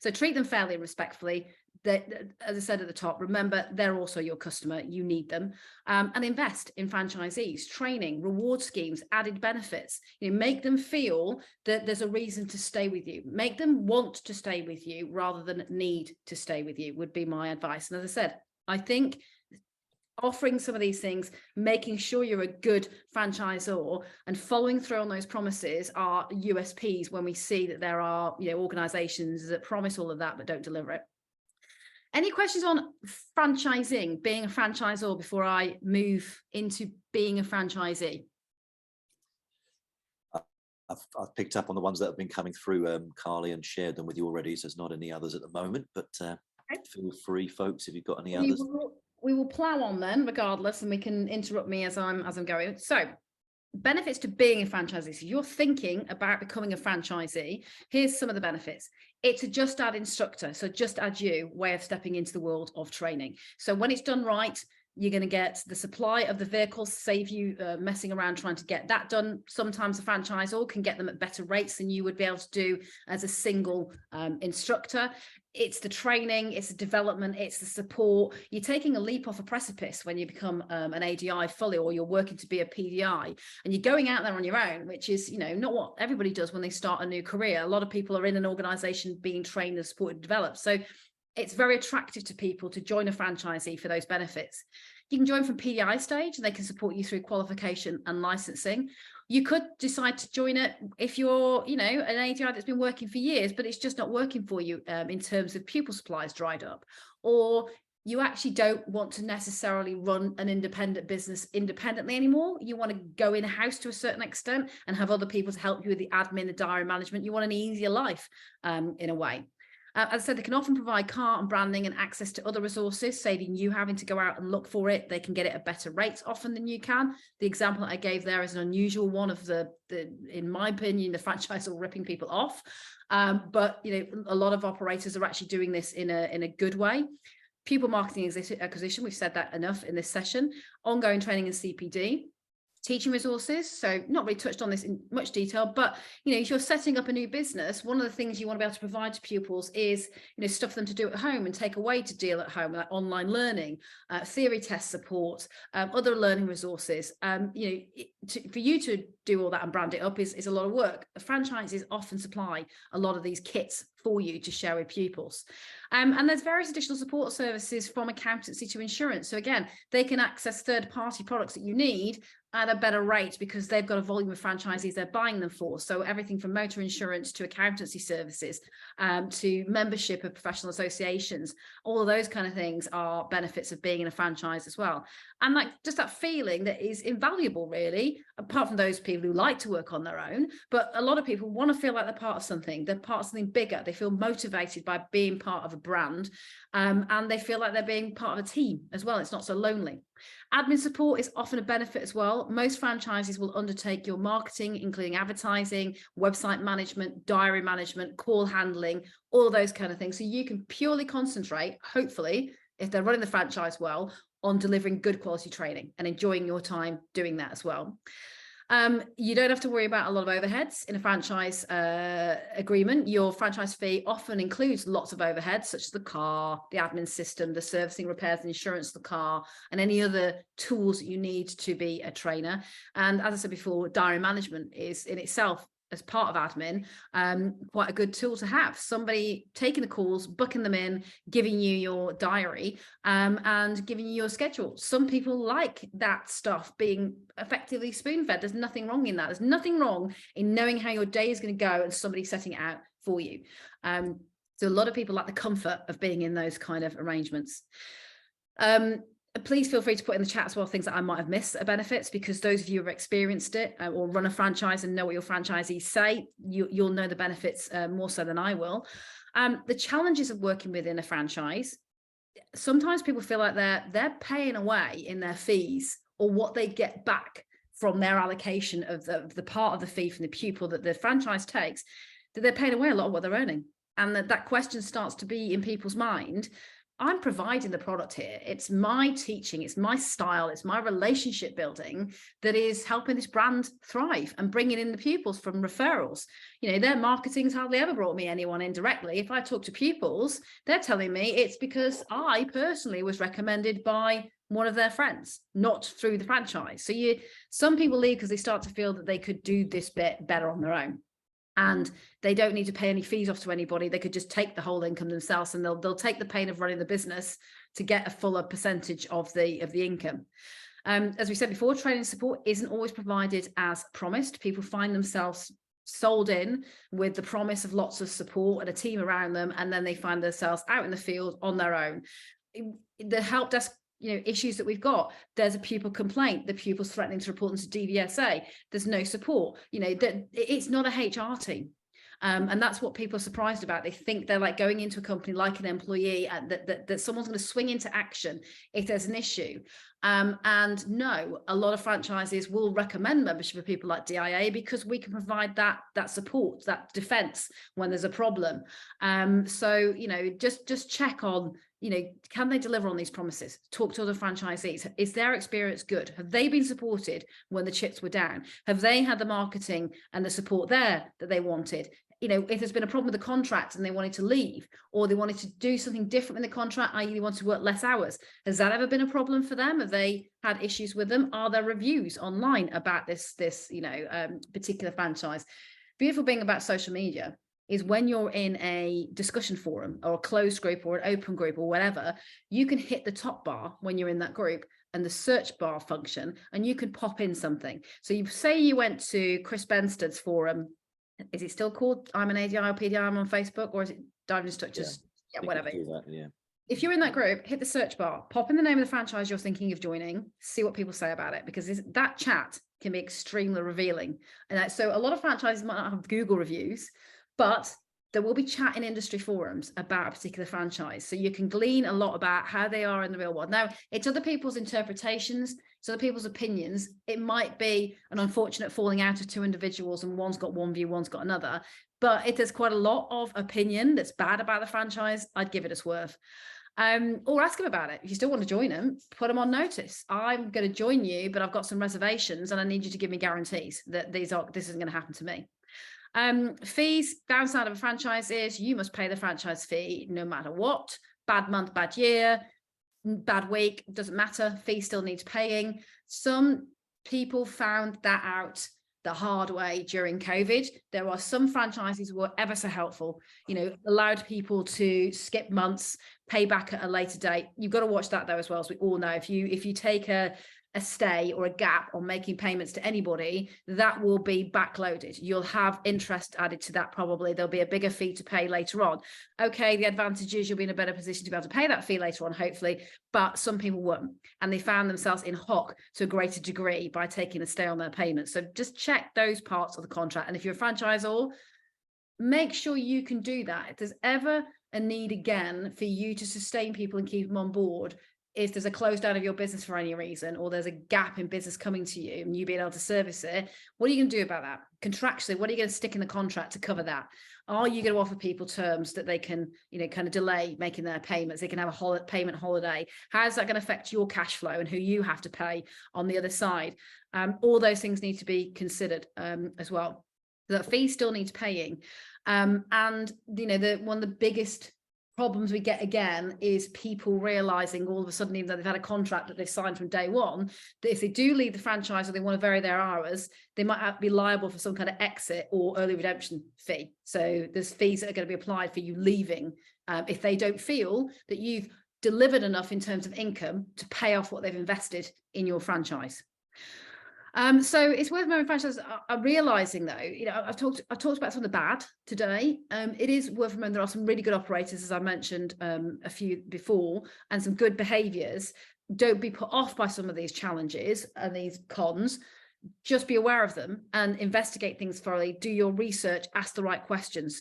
So treat them fairly and respectfully. As I said at the top, remember, they're also your customer. You need them. And invest in franchisees, training, reward schemes, added benefits. You know, make them feel that there's a reason to stay with you. Make them want to stay with you rather than need to stay with you would be my advice. And as I said, I think offering some of these things, making sure you're a good franchisor and following through on those promises are USPs when we see that there are, you know, organizations that promise all of that but don't deliver it. Any questions on franchising, being a franchisor, before I move into being a franchisee? I've picked up on the ones that have been coming through, Carly, and shared them with you already, so there's not any others at the moment, but feel free, folks, if you've got any others. We will plow on then regardless, and we can interrupt me as I'm going. So benefits to being a franchisee. So you're thinking about becoming a franchisee. Here's some of the benefits. It's a just add instructor. So just add you way of stepping into the world of training. So when it's done right, you're going to get the supply of the vehicles, save you messing around trying to get that done. Sometimes a franchisor can get them at better rates than you would be able to do as a single instructor. It's the training, it's the development, it's the support. You're taking a leap off a precipice when you become an ADI fully, or you're working to be a PDI, and you're going out there on your own, which is, you know, not what everybody does when they start a new career. A lot of people are in an organization being trained and supported and developed. So it's very attractive to people to join a franchisee for those benefits. You can join from PDI stage and they can support you through qualification and licensing. You could decide to join it if you're, you know, an ADI that's been working for years, but it's just not working for you in terms of pupil supplies dried up, or you actually don't want to necessarily run an independent business independently anymore. You want to go in-house to a certain extent and have other people to help you with the admin, the diary management. You want an easier life in a way. As I said, they can often provide car and branding and access to other resources, saving you having to go out and look for it. They can get it at better rates often than you can. The example that I gave there is an unusual one of the in my opinion, the franchise are ripping people off. But you know, a lot of operators are actually doing this in a good way. Pupil marketing acquisition, we've said that enough in this session. Ongoing training and CPD. Teaching resources, so not really touched on this in much detail, but you know, if you're setting up a new business, one of the things you want to be able to provide to pupils is, you know, stuff for them to do at home and take away to deal at home, like online learning, theory test support, other learning resources. You know, for you to do all that and brand it up is a lot of work. The franchises often supply a lot of these kits for you to share with pupils. And there's various additional support services from accountancy to insurance. So again, they can access third-party products that you need at a better rate because they've got a volume of franchisees they're buying them for. So everything from motor insurance to accountancy services, to membership of professional associations, all of those kind of things are benefits of being in a franchise as well. And like just that feeling that is invaluable, really, apart from those people who like to work on their own. But a lot of people want to feel like they're part of something. They're part of something bigger. They feel motivated by being part of a brand, and they feel like they're being part of a team as well. It's not so lonely. Admin support is often a benefit as well. Most franchises will undertake your marketing, including advertising, website management, diary management, call handling, all of those kind of things. So you can purely concentrate, hopefully, if they're running the franchise well, on delivering good quality training and enjoying your time doing that as well. You don't have to worry about a lot of overheads in a franchise agreement. Your franchise fee often includes lots of overheads, such as the car, the admin system, the servicing, repairs and insurance of the car, and any other tools that you need to be a trainer. And as I said before, diary management is in itself, as part of admin, quite a good tool to have. Somebody taking the calls, booking them in, giving you your diary, and giving you your schedule. Some people like that stuff being effectively spoon-fed. There's nothing wrong in that. There's nothing wrong in knowing how your day is going to go and somebody setting it out for you. So a lot of people like the comfort of being in those kind of arrangements. Please feel free to put in the chat as well things that I might have missed are benefits, because those of you who have experienced it or run a franchise and know what your franchisees say, you'll know the benefits more so than I will. The challenges of working within a franchise, sometimes people feel like they're paying away in their fees or what they get back from their allocation of the part of the fee from the pupil that the franchise takes, that they're paying away a lot of what they're earning. And that question starts to be in people's mind. I'm providing the product here. It's my teaching, it's my style, it's my relationship building that is helping this brand thrive and bringing in the pupils from referrals. You know, their marketing's hardly ever brought me anyone in directly. If I talk to pupils, they're telling me it's because I personally was recommended by one of their friends, not through the franchise. So some people leave because they start to feel that they could do this bit better on their own. And they don't need to pay any fees off to anybody. They could just take the whole income themselves, and they'll take the pain of running the business to get a fuller percentage of the income. As we said before, training support isn't always provided as promised. People find themselves sold in with the promise of lots of support and a team around them, and then they find themselves out in the field on their own. The help desk issues that we've got, there's a pupil complaint, the pupil's threatening to report them to DVSA, there's no support, that it's not a HR team. And that's what people are surprised about. They think they're like going into a company like an employee, and that someone's going to swing into action if there's an issue. And no, a lot of franchises will recommend membership of people like DIA because we can provide that support, that defense when there's a problem. So, just check on, can they deliver on these promises? Talk to other franchisees. Is their experience good? Have they been supported when the chips were down? Have they had the marketing and the support there that they wanted? If there's been a problem with the contract and they wanted to leave, or they wanted to do something different in the contract, i.e. they want to work less hours, has that ever been a problem for them? Have they had issues with them? Are there reviews online about this particular franchise? Beautiful thing about social media is when you're in a discussion forum or a closed group or an open group or whatever, you can hit the top bar when you're in that group and the search bar function, and you can pop in something. So you say you went to Chris Benstead's forum. Is it still called I'm an ADI or PDI on Facebook, or is it Diving Structures? Yeah, whatever. Yeah. If you're in that group, hit the search bar, pop in the name of the franchise you're thinking of joining, see what people say about it, because that chat can be extremely revealing. And so a lot of franchises might not have Google reviews, but there will be chat in industry forums about a particular franchise. So you can glean a lot about how they are in the real world. Now, it's other people's interpretations, it's other people's opinions. It might be an unfortunate falling out of two individuals and one's got one view, one's got another. But if there's quite a lot of opinion that's bad about the franchise, I'd give it a swerve. Or ask them about it. If you still want to join them, put them on notice. I'm going to join you, but I've got some reservations and I need you to give me guarantees that this isn't going to happen to me. Fees, downside of a franchise is you must pay the franchise fee no matter what. Bad month, bad year, bad week, doesn't matter. Fee still needs paying. Some people found that out the hard way during COVID. There are some franchises who were ever so helpful, allowed people to skip months, pay back at a later date. You've got to watch that though as well, as we all know. If you take a stay or a gap on making payments to anybody, that will be backloaded. You'll have interest added to that probably. There'll be a bigger fee to pay later on. Okay, the advantage is you'll be in a better position to be able to pay that fee later on, hopefully, but some people won't. And they found themselves in hock to a greater degree by taking a stay on their payments. So just check those parts of the contract. And if you're a franchisor, make sure you can do that. If there's ever a need again for you to sustain people and keep them on board, if there's a close down of your business for any reason, or there's a gap in business coming to you and you being able to service it, what are you going to do about that? Contractually, what are you going to stick in the contract to cover that? Are you going to offer people terms that they can, kind of delay making their payments? They can have a payment holiday. How is that going to affect your cash flow and who you have to pay on the other side? All those things need to be considered as well. The fee still needs paying. And, one of the biggest problems we get again is people realizing all of a sudden, even though they've had a contract that they've signed from day one, that if they do leave the franchise or they want to vary their hours, they might be liable for some kind of exit or early redemption fee. So there's fees that are going to be applied for you leaving if they don't feel that you've delivered enough in terms of income to pay off what they've invested in your franchise. So it's worth knowing franchises are realizing though, I've talked about some of the bad today. It is worth remembering there are some really good operators, as I mentioned a few before, and some good behaviors. Don't be put off by some of these challenges and these cons. Just be aware of them and investigate things thoroughly. Do your research, ask the right questions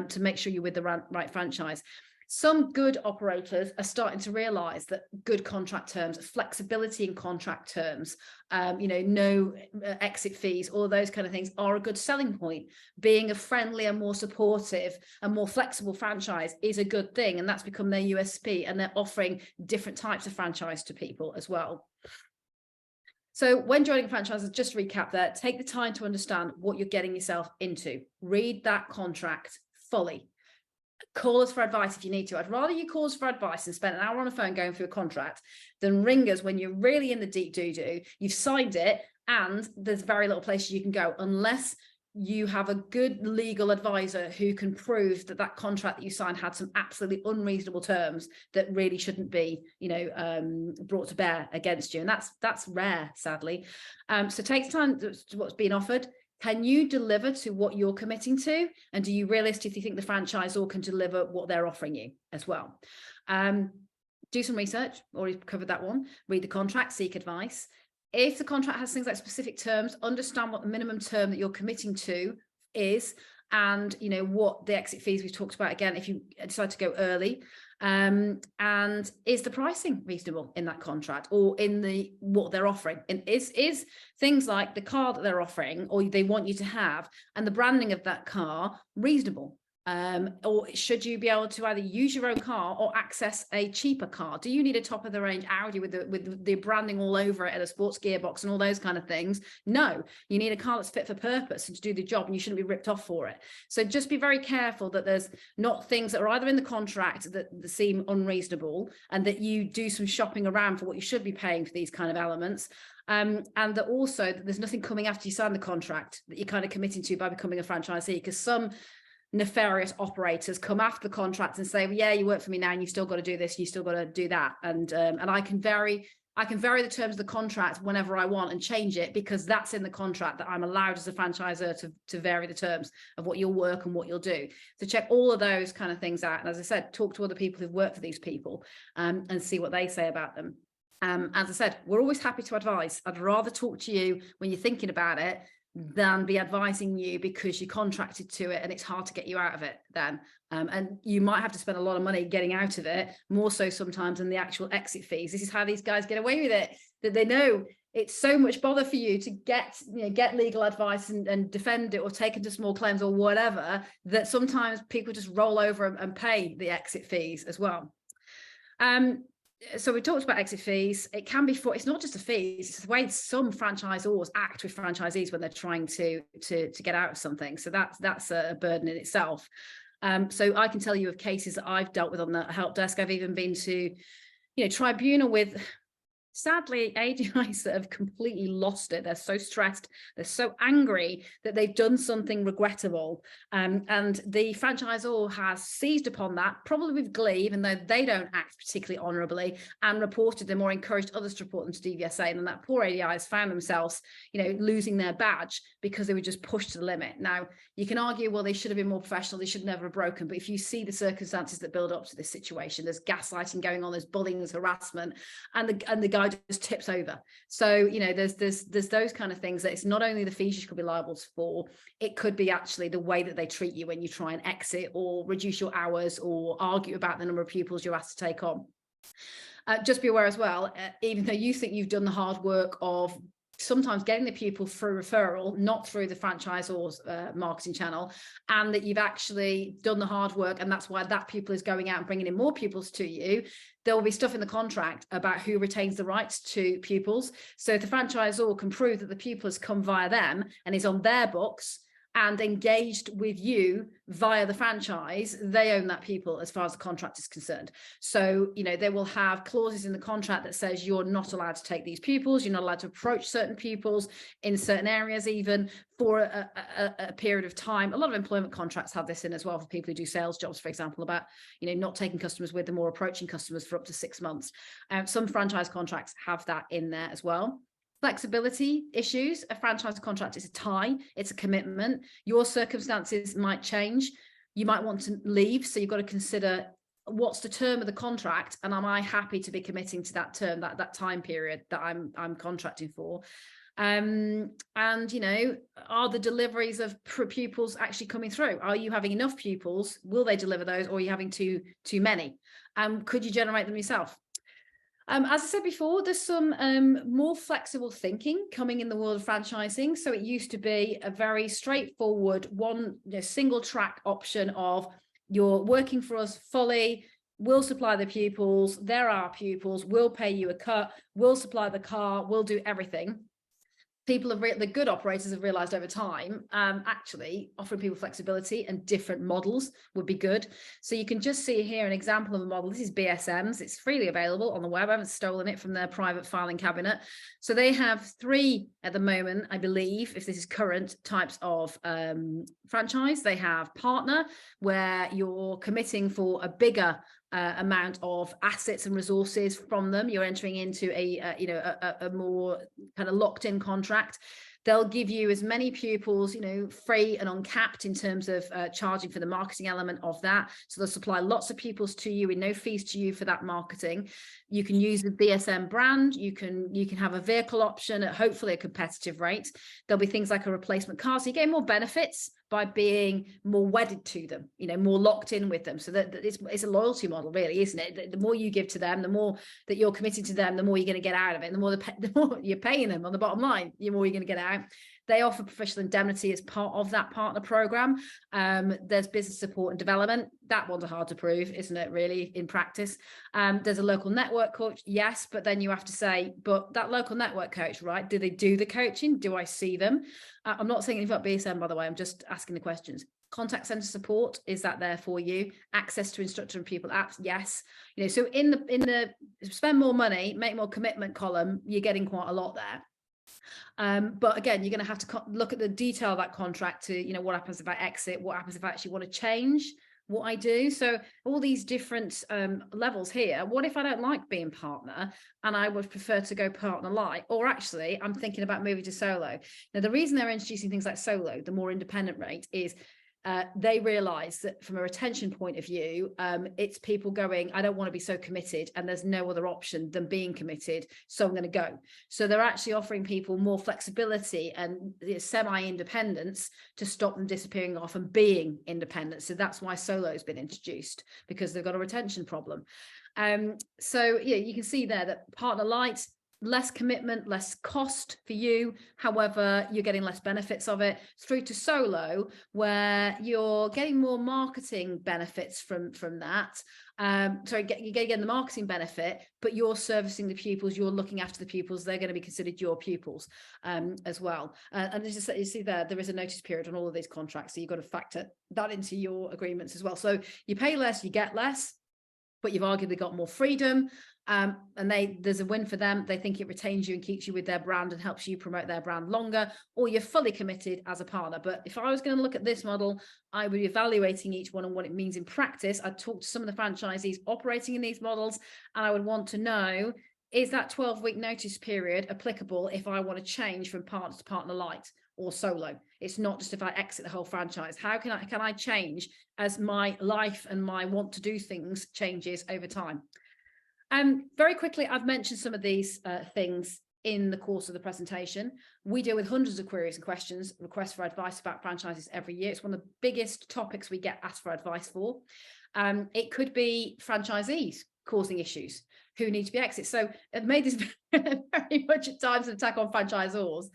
to make sure you're with the right franchise. Some good operators are starting to realize that good contract terms, flexibility in contract terms, no exit fees, all those kind of things are a good selling point. Being a friendlier, more supportive and more flexible franchise is a good thing. And that's become their USP, and they're offering different types of franchise to people as well. So when joining franchises, just to recap there, take the time to understand what you're getting yourself into. Read that contract fully. Call us for advice if you need to. I'd rather you call us for advice and spend an hour on the phone going through a contract than ring us when you're really in the deep doo-doo, you've signed it, and there's very little place you can go unless you have a good legal advisor who can prove that that contract that you signed had some absolutely unreasonable terms that really shouldn't be, brought to bear against you. And that's rare, sadly. So take time to what's being offered. Can you deliver to what you're committing to? And do you realistically think the franchisor can deliver what they're offering you as well? Do some research, already covered that one. Read the contract, seek advice. If the contract has things like specific terms, understand what the minimum term that you're committing to is, and what the exit fees we've talked about again, if you decide to go early, and is the pricing reasonable in that contract or in what they're offering, and is things like the car that they're offering or they want you to have and the branding of that car reasonable, or should you be able to either use your own car or access a cheaper car? Do you need a top of the range Audi with the branding all over it and a sports gearbox and all those kind of things? No, you need a car that's fit for purpose and to do the job, and you shouldn't be ripped off for it. So just be very careful that there's not things that are either in the contract that seem unreasonable, and that you do some shopping around for what you should be paying for these kind of elements. And that also there's nothing coming after you sign the contract that you're kind of committing to by becoming a franchisee, because some nefarious operators come after the contract and say, well, yeah, you work for me now and you've still got to do this, you still got to do that. And I can vary the terms of the contract whenever I want and change it, because that's in the contract, that I'm allowed as a franchisor to vary the terms of what you'll work and what you'll do. So check all of those kind of things out. And as I said, talk to other people who've worked for these people and see what they say about them. As I said, we're always happy to advise. I'd rather talk to you when you're thinking about it than be advising you because you're contracted to it and it's hard to get you out of it then. And you might have to spend a lot of money getting out of it, more so sometimes than the actual exit fees. This is how these guys get away with it, that they know it's so much bother for you to get legal advice and defend it or take into small claims or whatever, that sometimes people just roll over and pay the exit fees as well. So we talked about exit fees. It can be it's not just a fee, it's the way some franchisors act with franchisees when they're trying to get out of something. So that's a burden in itself. So I can tell you of cases that I've dealt with on the help desk. I've even been to, tribunal with, sadly, AGIs that have completely lost it. They're so stressed, they're so angry that they've done something regrettable. And the franchisor has seized upon that, probably with glee, even though they don't act particularly honourably, and reported them or encouraged others to report them to DVSA. And then that poor ADI has found themselves, losing their badge because they were just pushed to the limit. Now, you can argue, well, they should have been more professional, they should never have broken. But if you see the circumstances that build up to this situation, there's gaslighting going on, there's bullying, there's harassment, and the guy just tips over. So there's those kind of things that it's not only the fees you could be liable for, it could be actually the way that they treat you when you try and exit or reduce your hours or argue about the number of pupils you're asked to take on. Just be aware as well, even though you think you've done the hard work of sometimes getting the pupil through referral, not through the franchisor's marketing channel, and that you've actually done the hard work, and that's why that pupil is going out and bringing in more pupils to you, there will be stuff in the contract about who retains the rights to pupils. So if the franchisor can prove that the pupil has come via them and is on their books and engaged with you via the franchise, they own that pupil as far as the contract is concerned. So, they will have clauses in the contract that says you're not allowed to take these pupils, you're not allowed to approach certain pupils in certain areas, even for a period of time. A lot of employment contracts have this in as well for people who do sales jobs, for example, about, not taking customers with them or approaching customers for up to 6 months. Some franchise contracts have that in there as well. Flexibility issues. A franchise contract is a tie, it's a commitment. Your circumstances might change. You might want to leave, so you've got to consider what's the term of the contract, and am I happy to be committing to that term, that time period that I'm contracting for. And are the deliveries of pupils actually coming through? Are you having enough pupils? Will they deliver those, or are you having too many? Could you generate them yourself? As I said before, there's some more flexible thinking coming in the world of franchising. So it used to be a very straightforward one single track option of you're working for us fully, we'll supply the pupils, they're our pupils, we'll pay you a cut, we'll supply the car, we'll do everything. The good operators have realized over time, actually offering people flexibility and different models would be good. So you can just see here an example of a model. This is BSM's. It's freely available on the web. I haven't stolen it from their private filing cabinet. So they have 3 at the moment, I believe, if this is current, types of franchise. They have partner, where you're committing for a bigger amount of assets and resources from them. You're entering into a more kind of locked in contract. They'll give you as many pupils, free and uncapped in terms of charging for the marketing element of that. So they'll supply lots of pupils to you with no fees to you for that marketing. You can use the BSM brand. You can have a vehicle option at hopefully a competitive rate. There'll be things like a replacement car. So you get more benefits by being more wedded to them, more locked in with them. So that it's a loyalty model, really, isn't it? The more you give to them, the more that you're committed to them, the more you're going to get out of it. The more you're paying them on the bottom line, the more you're going to get out. They offer professional indemnity as part of that partner program. There's business support and development. That one's hard to prove, isn't it, really, in practice? There's a local network coach, yes, but then you have to say, but that local network coach, right, do they do the coaching? Do I see them? I'm not saying anything about BSM, by the way, I'm just asking the questions. Contact center support, is that there for you? Access to instructor and pupil apps, yes. So in the spend more money, make more commitment column, you're getting quite a lot there. But again, you're going to have to look at the detail of that contract to, you know, what happens if I exit, what happens if I actually want to change what I do. So all these different levels here. What if I don't like being partner and I would prefer to go partner light, or actually I'm thinking about moving to solo? Now, the reason they're introducing things like solo, the more independent rate, is they realize that from a retention point of view, it's people going, I don't want to be so committed, and there's no other option than being committed, so I'm going to go. So they're actually offering people more flexibility and semi-independence to stop them disappearing off and being independent. So that's why solo has been introduced, because they've got a retention problem. So yeah, you can see there that partner light, less commitment, less cost for you. However, you're getting less benefits of it, through to solo, where you're getting more marketing benefits from that. You're getting the marketing benefit, but you're servicing the pupils, you're looking after the pupils, they're going to be considered your pupils as well. And as you see there is a notice period on all of these contracts, so you've got to factor that into your agreements as well. So you pay less, you get less, but you've arguably got more freedom. And there's a win for them. They think it retains you and keeps you with their brand and helps you promote their brand longer, or you're fully committed as a partner. But if I was going to look at this model, I would be evaluating each one and what it means in practice. I'd talk to some of the franchisees operating in these models, and I would want to know, is that 12-week notice period applicable if I want to change from partner to partner light or solo? It's not just if I exit the whole franchise. How can I change as my life and my want to do things changes over time? Very quickly, I've mentioned some of these things in the course of the presentation. We deal with hundreds of queries and questions, requests for advice about franchises every year. It's one of the biggest topics we get asked for advice for. It could be franchisees causing issues who need to be exited. So I've made this very much at times an attack on franchisors.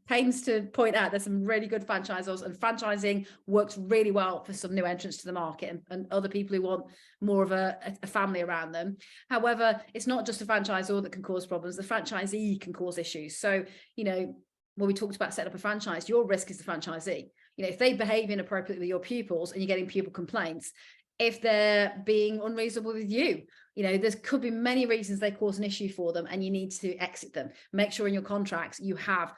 Pains to point out there's some really good franchisors, and franchising works really well for some new entrants to the market and other people who want more of a family around them. However, it's not just the franchisor that can cause problems, the franchisee can cause issues. So, you know, when we talked about setting up a franchise, your risk is the franchisee. You know, if they behave inappropriately with your pupils and you're getting pupil complaints, if they're being unreasonable with you, you know, there could be many reasons they cause an issue for them, and you need to exit them. Make sure in your contracts you have,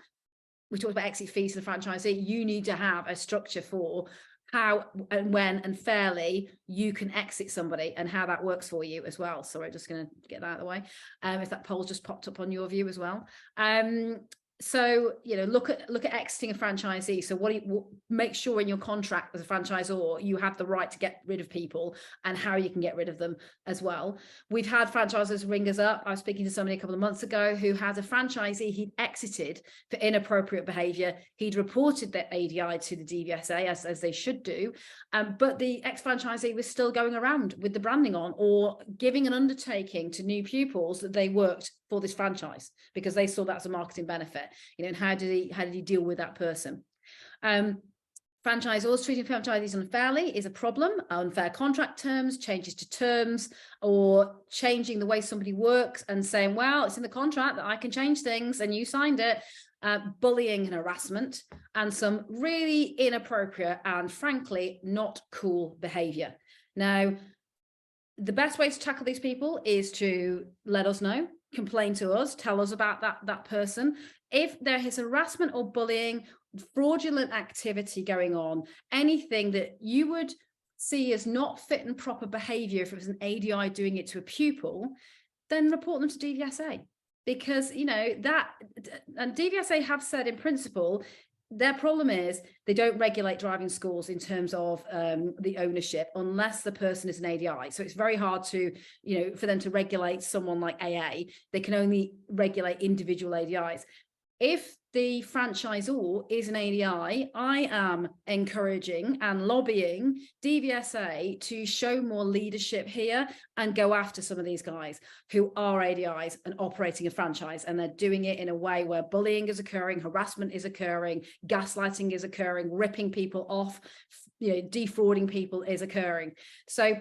we talked about exit fees to the franchisee, you need to have a structure for how and when and fairly you can exit somebody and how that works for you as well. So we're just going to get that out of the way. If that poll just popped up on your view as well. So, you know, look at exiting a franchisee. So make sure in your contract as a franchisor, you have the right to get rid of people and how you can get rid of them as well. We've had franchisors ring us up. I was speaking to somebody a couple of months ago who had a franchisee he'd exited for inappropriate behavior. He'd reported their ADI to the DVSA as they should do. But the ex-franchisee was still going around with the branding on, or giving an undertaking to new pupils that they worked for this franchise because they saw that as a marketing benefit. You know, and how did he deal with that person? Franchisors treating franchisees unfairly is a problem. Unfair contract terms, changes to terms, or changing the way somebody works and saying, well, it's in the contract that I can change things and you signed it. Bullying and harassment, and some really inappropriate and frankly not cool behavior. Now, the best way to tackle these people is to let us know, complain to us, tell us about that person. If there is harassment or bullying, fraudulent activity going on, anything that you would see as not fit and proper behavior, if it was an ADI doing it to a pupil, then report them to DVSA. Because, you know, that, and DVSA have said in principle, their problem is they don't regulate driving schools in terms of the ownership unless the person is an ADI. So it's very hard to, you know, for them to regulate someone like AA. They can only regulate individual ADIs. If the franchisor is an ADI, I am encouraging and lobbying DVSA to show more leadership here and go after some of these guys who are ADIs and operating a franchise, and they're doing it in a way where bullying is occurring, harassment is occurring, gaslighting is occurring, ripping people off, you know, defrauding people is occurring. So,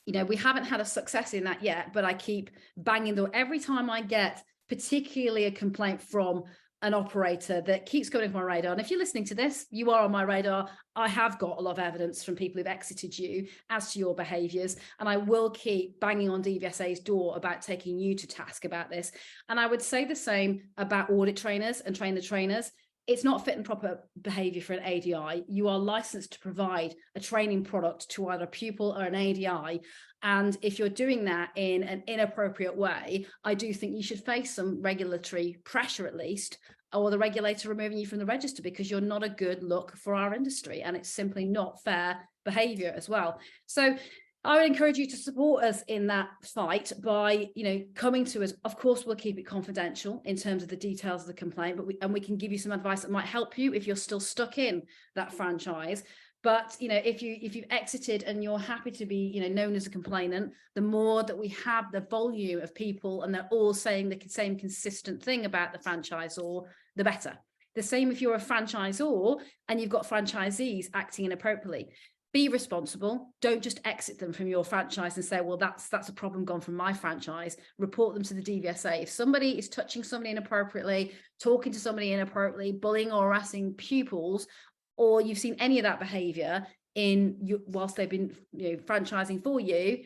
you know, we haven't had a success in that yet, but I keep banging the door every time I get particularly a complaint from an operator that keeps going on my radar. And if you're listening to this, you are on my radar. I have got a lot of evidence from people who've exited you as to your behaviours, and I will keep banging on DVSA's door about taking you to task about this. And I would say the same about audit trainers and train the trainers. It's not fit and proper behaviour for an ADI. You are licensed to provide a training product to either a pupil or an ADI. And if you're doing that in an inappropriate way, I do think you should face some regulatory pressure at least, or the regulator removing you from the register, because you're not a good look for our industry, and it's simply not fair behaviour as well. So I would encourage you to support us in that fight by, coming to us. Of course, we'll keep it confidential in terms of the details of the complaint, but we can give you some advice that might help you if you're still stuck in that franchise. But, if you've exited and you're happy to be, known as a complainant, the more that we have the volume of people and they're all saying the same consistent thing about the franchisor, the better. The same if you're a franchisor and you've got franchisees acting inappropriately. Be responsible. Don't just exit them from your franchise and say, well, that's a problem gone from my franchise. Report them to the DVSA. If somebody is touching somebody inappropriately, talking to somebody inappropriately, bullying or harassing pupils, or you've seen any of that behavior whilst they've been franchising for you,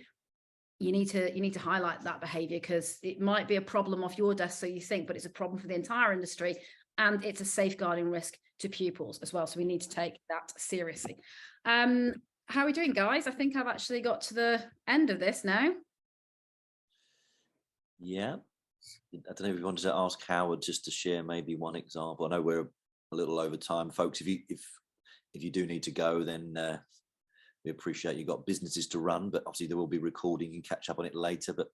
you need to highlight that behavior, because it might be a problem off your desk, so you think, but it's a problem for the entire industry, and it's a safeguarding risk to pupils as well. So we need to take that seriously. How are we doing, guys? I think I've actually got to the end of this now. Yeah. I don't know if you wanted to ask Howard just to share maybe one example. I know we're a little over time, folks. If you do need to go, then we appreciate you've got businesses to run, but obviously there will be recording. You can catch up on it later, but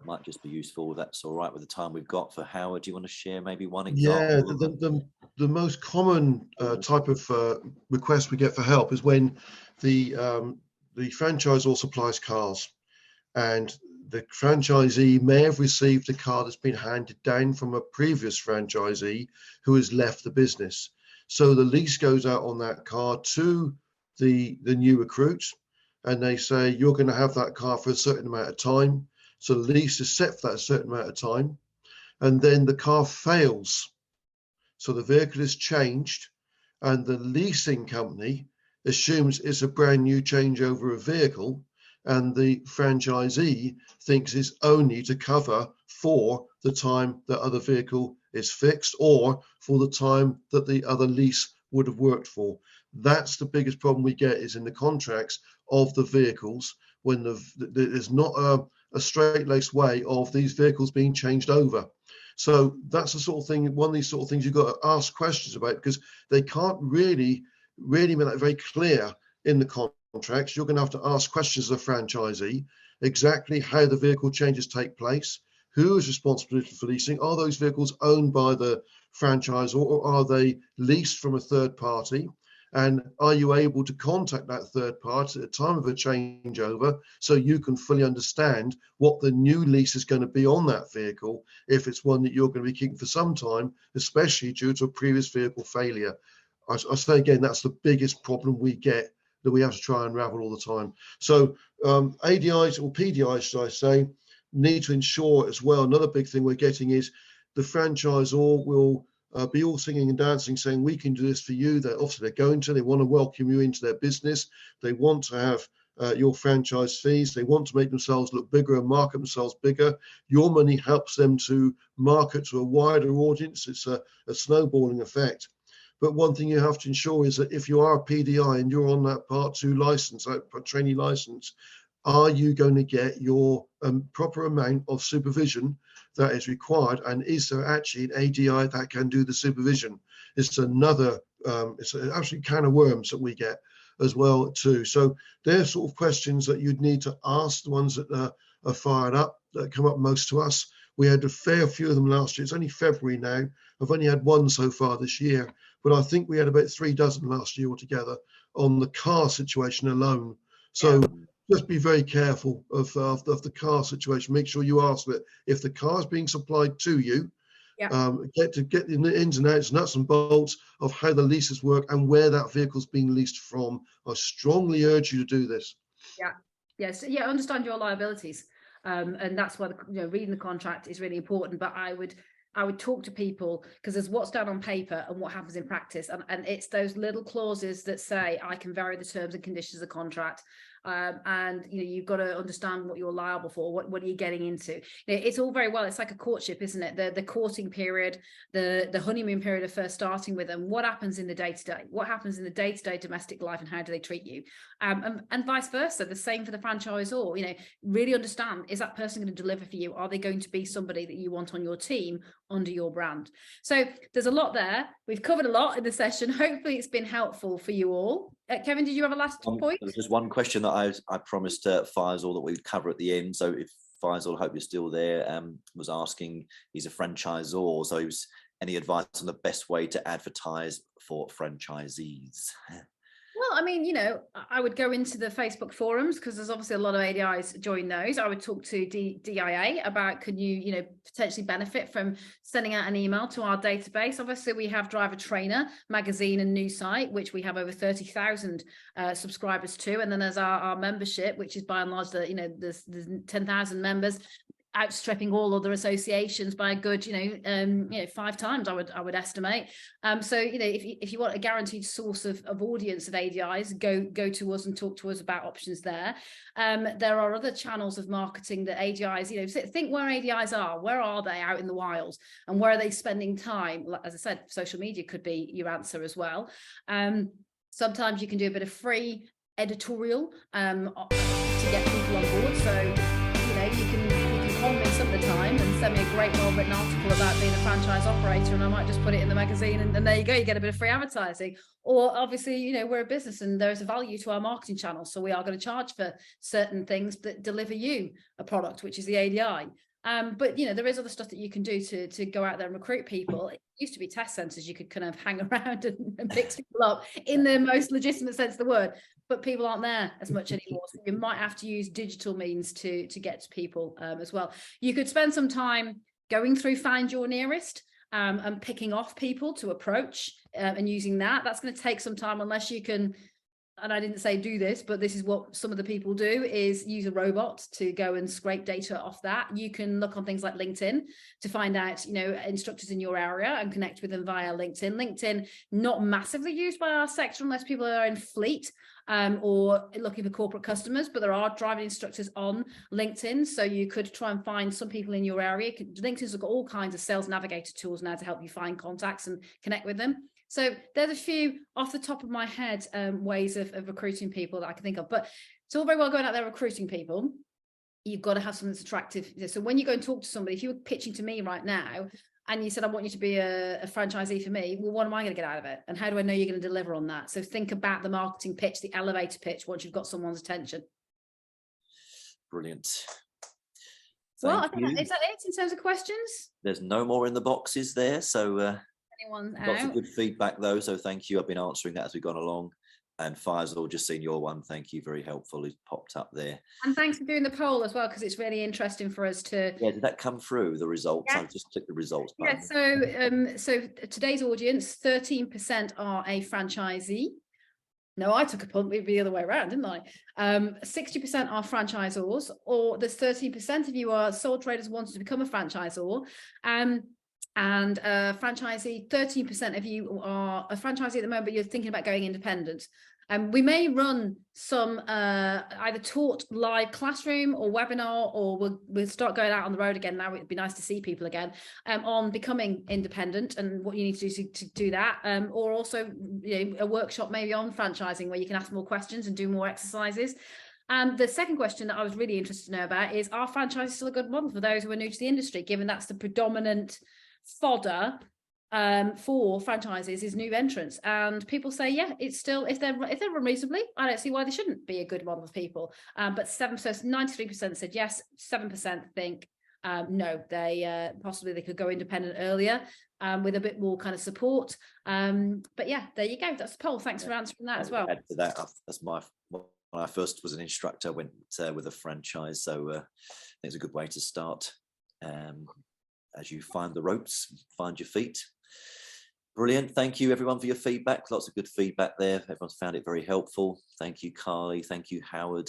it might just be useful if that's all right with the time we've got. For Howard, do you want to share maybe one example? Yeah, the most common type of request we get for help is when the franchisor supplies cars, and the franchisee may have received a car that's been handed down from a previous franchisee who has left the business. So the lease goes out on that car to the new recruit, and they say, you're going to have that car for a certain amount of time. So the lease is set for that certain amount of time, and then the car fails. So the vehicle is changed, and the leasing company assumes it's a brand new changeover of vehicle, and the franchisee thinks it's only to cover for the time that other vehicle is fixed, or for the time that the other lease would have worked for. That's the biggest problem we get, is in the contracts of the vehicles, when there's not a straight-laced way of these vehicles being changed over. So that's the sort of thing, one of these sort of things you've got to ask questions about, because they can't really make that very clear in the contracts. You're going to have to ask questions of the franchisee, exactly how the vehicle changes take place, who is responsible for leasing, are those vehicles owned by the franchisor, or are they leased from a third party? And are you able to contact that third party at the time of a changeover, so you can fully understand what the new lease is going to be on that vehicle, if it's one that you're going to be keeping for some time, especially due to a previous vehicle failure? I say again, that's the biggest problem we get, that we have to try and unravel all the time. So ADIs, or PDIs, should I say, need to ensure as well. Another big thing we're getting is the franchisor will be all singing and dancing, saying, we can do this for you. They're going to, they want to welcome you into their business. They want to have your franchise fees. They want to make themselves look bigger and market themselves bigger. Your money helps them to market to a wider audience. It's a snowballing effect. But one thing you have to ensure is that if you are a PDI and you're on that Part 2 license, that trainee license, are you going to get your proper amount of supervision that is required? And is there actually an ADI that can do the supervision? It's another, it's an absolute can of worms that we get as well too. So they're sort of questions that you'd need to ask, the ones that are fired up, that come up most to us. We had a fair few of them last year. It's only February now. I've only had one so far this year, but I think we had about 3 dozen last year altogether on the car situation alone. So just be very careful of the car situation. Make sure you ask that if the car is being supplied to you, get the ins and outs, nuts and bolts of how the leases work and where that vehicle's being leased from. I strongly urge you to do this. Understand your liabilities, and that's why reading the contract is really important. But I would I would talk to people, because there's what's done on paper and what happens in practice. And it's those little clauses that say, I can vary the terms and conditions of the contract. And you've got to understand what you're liable for. What are you getting into? It's all very well. It's like a courtship, isn't it? The courting period, the honeymoon period of first starting with them. What happens in the day-to-day? What happens in the day-to-day domestic life, and how do they treat you? And vice versa. The same for the franchisor. Really understand, is that person going to deliver for you? Are they going to be somebody that you want on your team under your brand? So there's a lot there. We've covered a lot in the session. Hopefully it's been helpful for you all. Kevin, did you have a last point? There's just one question that I promised Faisal that we'd cover at the end. So if Faisal, hope you're still there, was asking, he's a franchisor, so he was, any advice on the best way to advertise for franchisees? Well, I mean, I would go into the Facebook forums, because there's obviously a lot of ADIs join those. I would talk to DIA about, could you, potentially benefit from sending out an email to our database. Obviously, we have Driver Trainer magazine and news site, which we have over 30,000 subscribers to. And then there's our membership, which is by and large, there's 10,000 members, outstripping all other associations by a good 5 times, I would estimate. So if you want a guaranteed source of audience of ADIs, go to us and talk to us about options there. There are other channels of marketing that ADIs, think where ADIs are. Where are they out in the wild, and where are they spending time? As I said, social media could be your answer as well. Sometimes you can do a bit of free editorial to get people on board. So you can call me some of the time and send me a great well-written article about being a franchise operator, and I might just put it in the magazine, and there you go, you get a bit of free advertising. Or obviously, we're a business and there's a value to our marketing channel, so we are going to charge for certain things that deliver you a product, which is the ADI. But there is other stuff that you can do to go out there and recruit people. It used to be test centers, you could kind of hang around and pick people up in the most legitimate sense of the word, but people aren't there as much anymore, so you might have to use digital means to get to people as well. You could spend some time going through Find Your Nearest and picking off people to approach and using that's going to take some time, unless you can. And I didn't say do this, but this is what some of the people do, is use a robot to go and scrape data off that. You can look on things like LinkedIn to find out, instructors in your area and connect with them via LinkedIn. LinkedIn, not massively used by our sector unless people are in fleet or looking for corporate customers, but there are driving instructors on LinkedIn. So you could try and find some people in your area. LinkedIn's got all kinds of sales navigator tools now to help you find contacts and connect with them. So there's a few off the top of my head ways of recruiting people that I can think of. But it's all very well going out there recruiting people. You've got to have something that's attractive. So when you go and talk to somebody, if you were pitching to me right now and you said, I want you to be a franchisee for me, well, what am I going to get out of it? And how do I know you're going to deliver on that? So think about the marketing pitch, the elevator pitch, once you've got someone's attention. Brilliant. Well, I think is that it in terms of questions? There's no more in the boxes there. So lots of good feedback though, so thank you. I've been answering that as we've gone along. And Faisal, just seen your one, thank you, very helpful. It's popped up there. And thanks for doing the poll as well, because it's really interesting for us to. Yeah, did that come through, the results? Yeah. I've just clicked the results button. Yeah, so today's audience, 13% are a franchisee. No, I took a punt, it'd be the other way around, didn't I? 60% are franchisors, or there's 13% of you are sole traders wanting to become a franchisor. And franchisee, 13% of you are a franchisee at the moment, but you're thinking about going independent. We may run some either taught live classroom or webinar, or we'll start going out on the road again. Now it'd be nice to see people again on becoming independent and what you need to do to do that, or also a workshop maybe on franchising where you can ask more questions and do more exercises. The second question that I was really interested to know about is, are franchises still a good model for those who are new to the industry, given that's the predominant fodder for franchises is new entrants? And people say, yeah, it's still, if they're run reasonably, I don't see why they shouldn't be a good model for people. But 93% said yes, 7% think no, they possibly they could go independent earlier with a bit more kind of support. But yeah, there you go. That's the poll. Thanks for answering that as well. Add to that, that's when I first was an instructor, I went with a franchise, so I think it's a good way to start. As you find the ropes, find your feet. Brilliant. Thank you everyone for your feedback. Lots of good feedback there. Everyone's found it very helpful. Thank you, Carly. Thank you, Howard.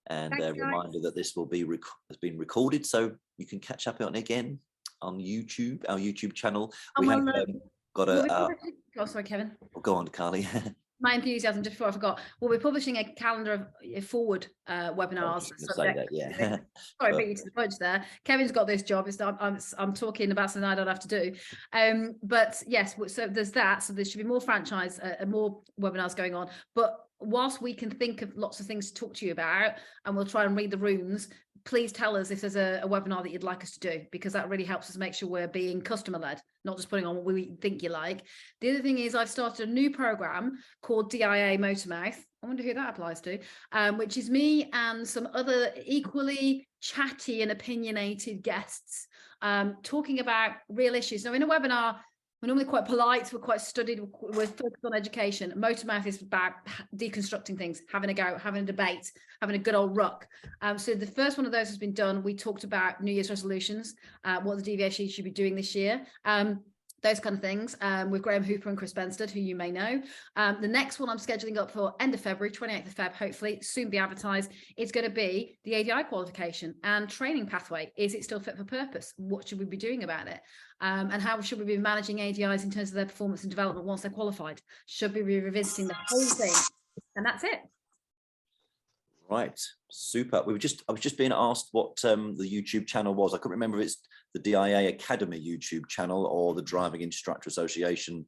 And a reminder that this will be has been recorded, so you can catch up on it again on YouTube, our YouTube channel. And We we'll, have got a. Oh, sorry, Kevin. Go on, Carly. My enthusiasm, just before I forgot, we'll be publishing a calendar of forward webinars. Say that, yeah. Sorry, beat you to the punch there. Kevin's got this job. I'm talking about something I don't have to do. But yes, so there's that. So there should be more franchise, more webinars going on. But whilst we can think of lots of things to talk to you about, and we'll try and read the rooms, please tell us if there's a webinar that you'd like us to do, because that really helps us make sure we're being customer led, not just putting on what we think you like. The other thing is I've started a new program called DIA Motormouth. I wonder who that applies to, which is me and some other equally chatty and opinionated guests talking about real issues. Now, in a webinar, we're normally quite polite, we're quite studied, we're focused on education. Motormouth is about deconstructing things, having a go, having a debate, having a good old ruck. So the first one of those has been done. We talked about New Year's resolutions, what the DVA should be doing this year. Those kind of things with Graham Hooper and Chris Benstead, who you may know. The next one I'm scheduling up for end of February, 28th of Feb, hopefully, soon be advertised. It's going to be the ADI qualification and training pathway. Is it still fit for purpose? What should we be doing about it? And how should we be managing ADIs in terms of their performance and development once they're qualified? Should we be revisiting the whole thing? And that's it. Right, super. I was just being asked what the YouTube channel was. I couldn't remember if it's the DIA Academy YouTube channel or the Driving Instructor Association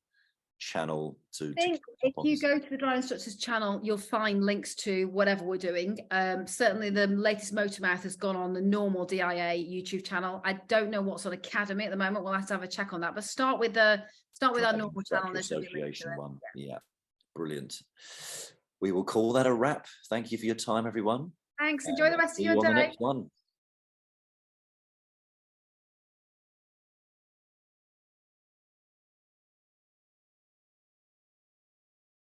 channel. I think if you go to the Driving Instructors channel, you'll find links to whatever we're doing. Certainly the latest Motormouth has gone on the normal DIA YouTube channel. I don't know what's on Academy at the moment. We'll have to have a check on that, but start with our normal channel. Association one. Yeah, brilliant. We will call that a wrap. Thank you for your time, everyone. Thanks. Enjoy the rest of your day. See you on the next one.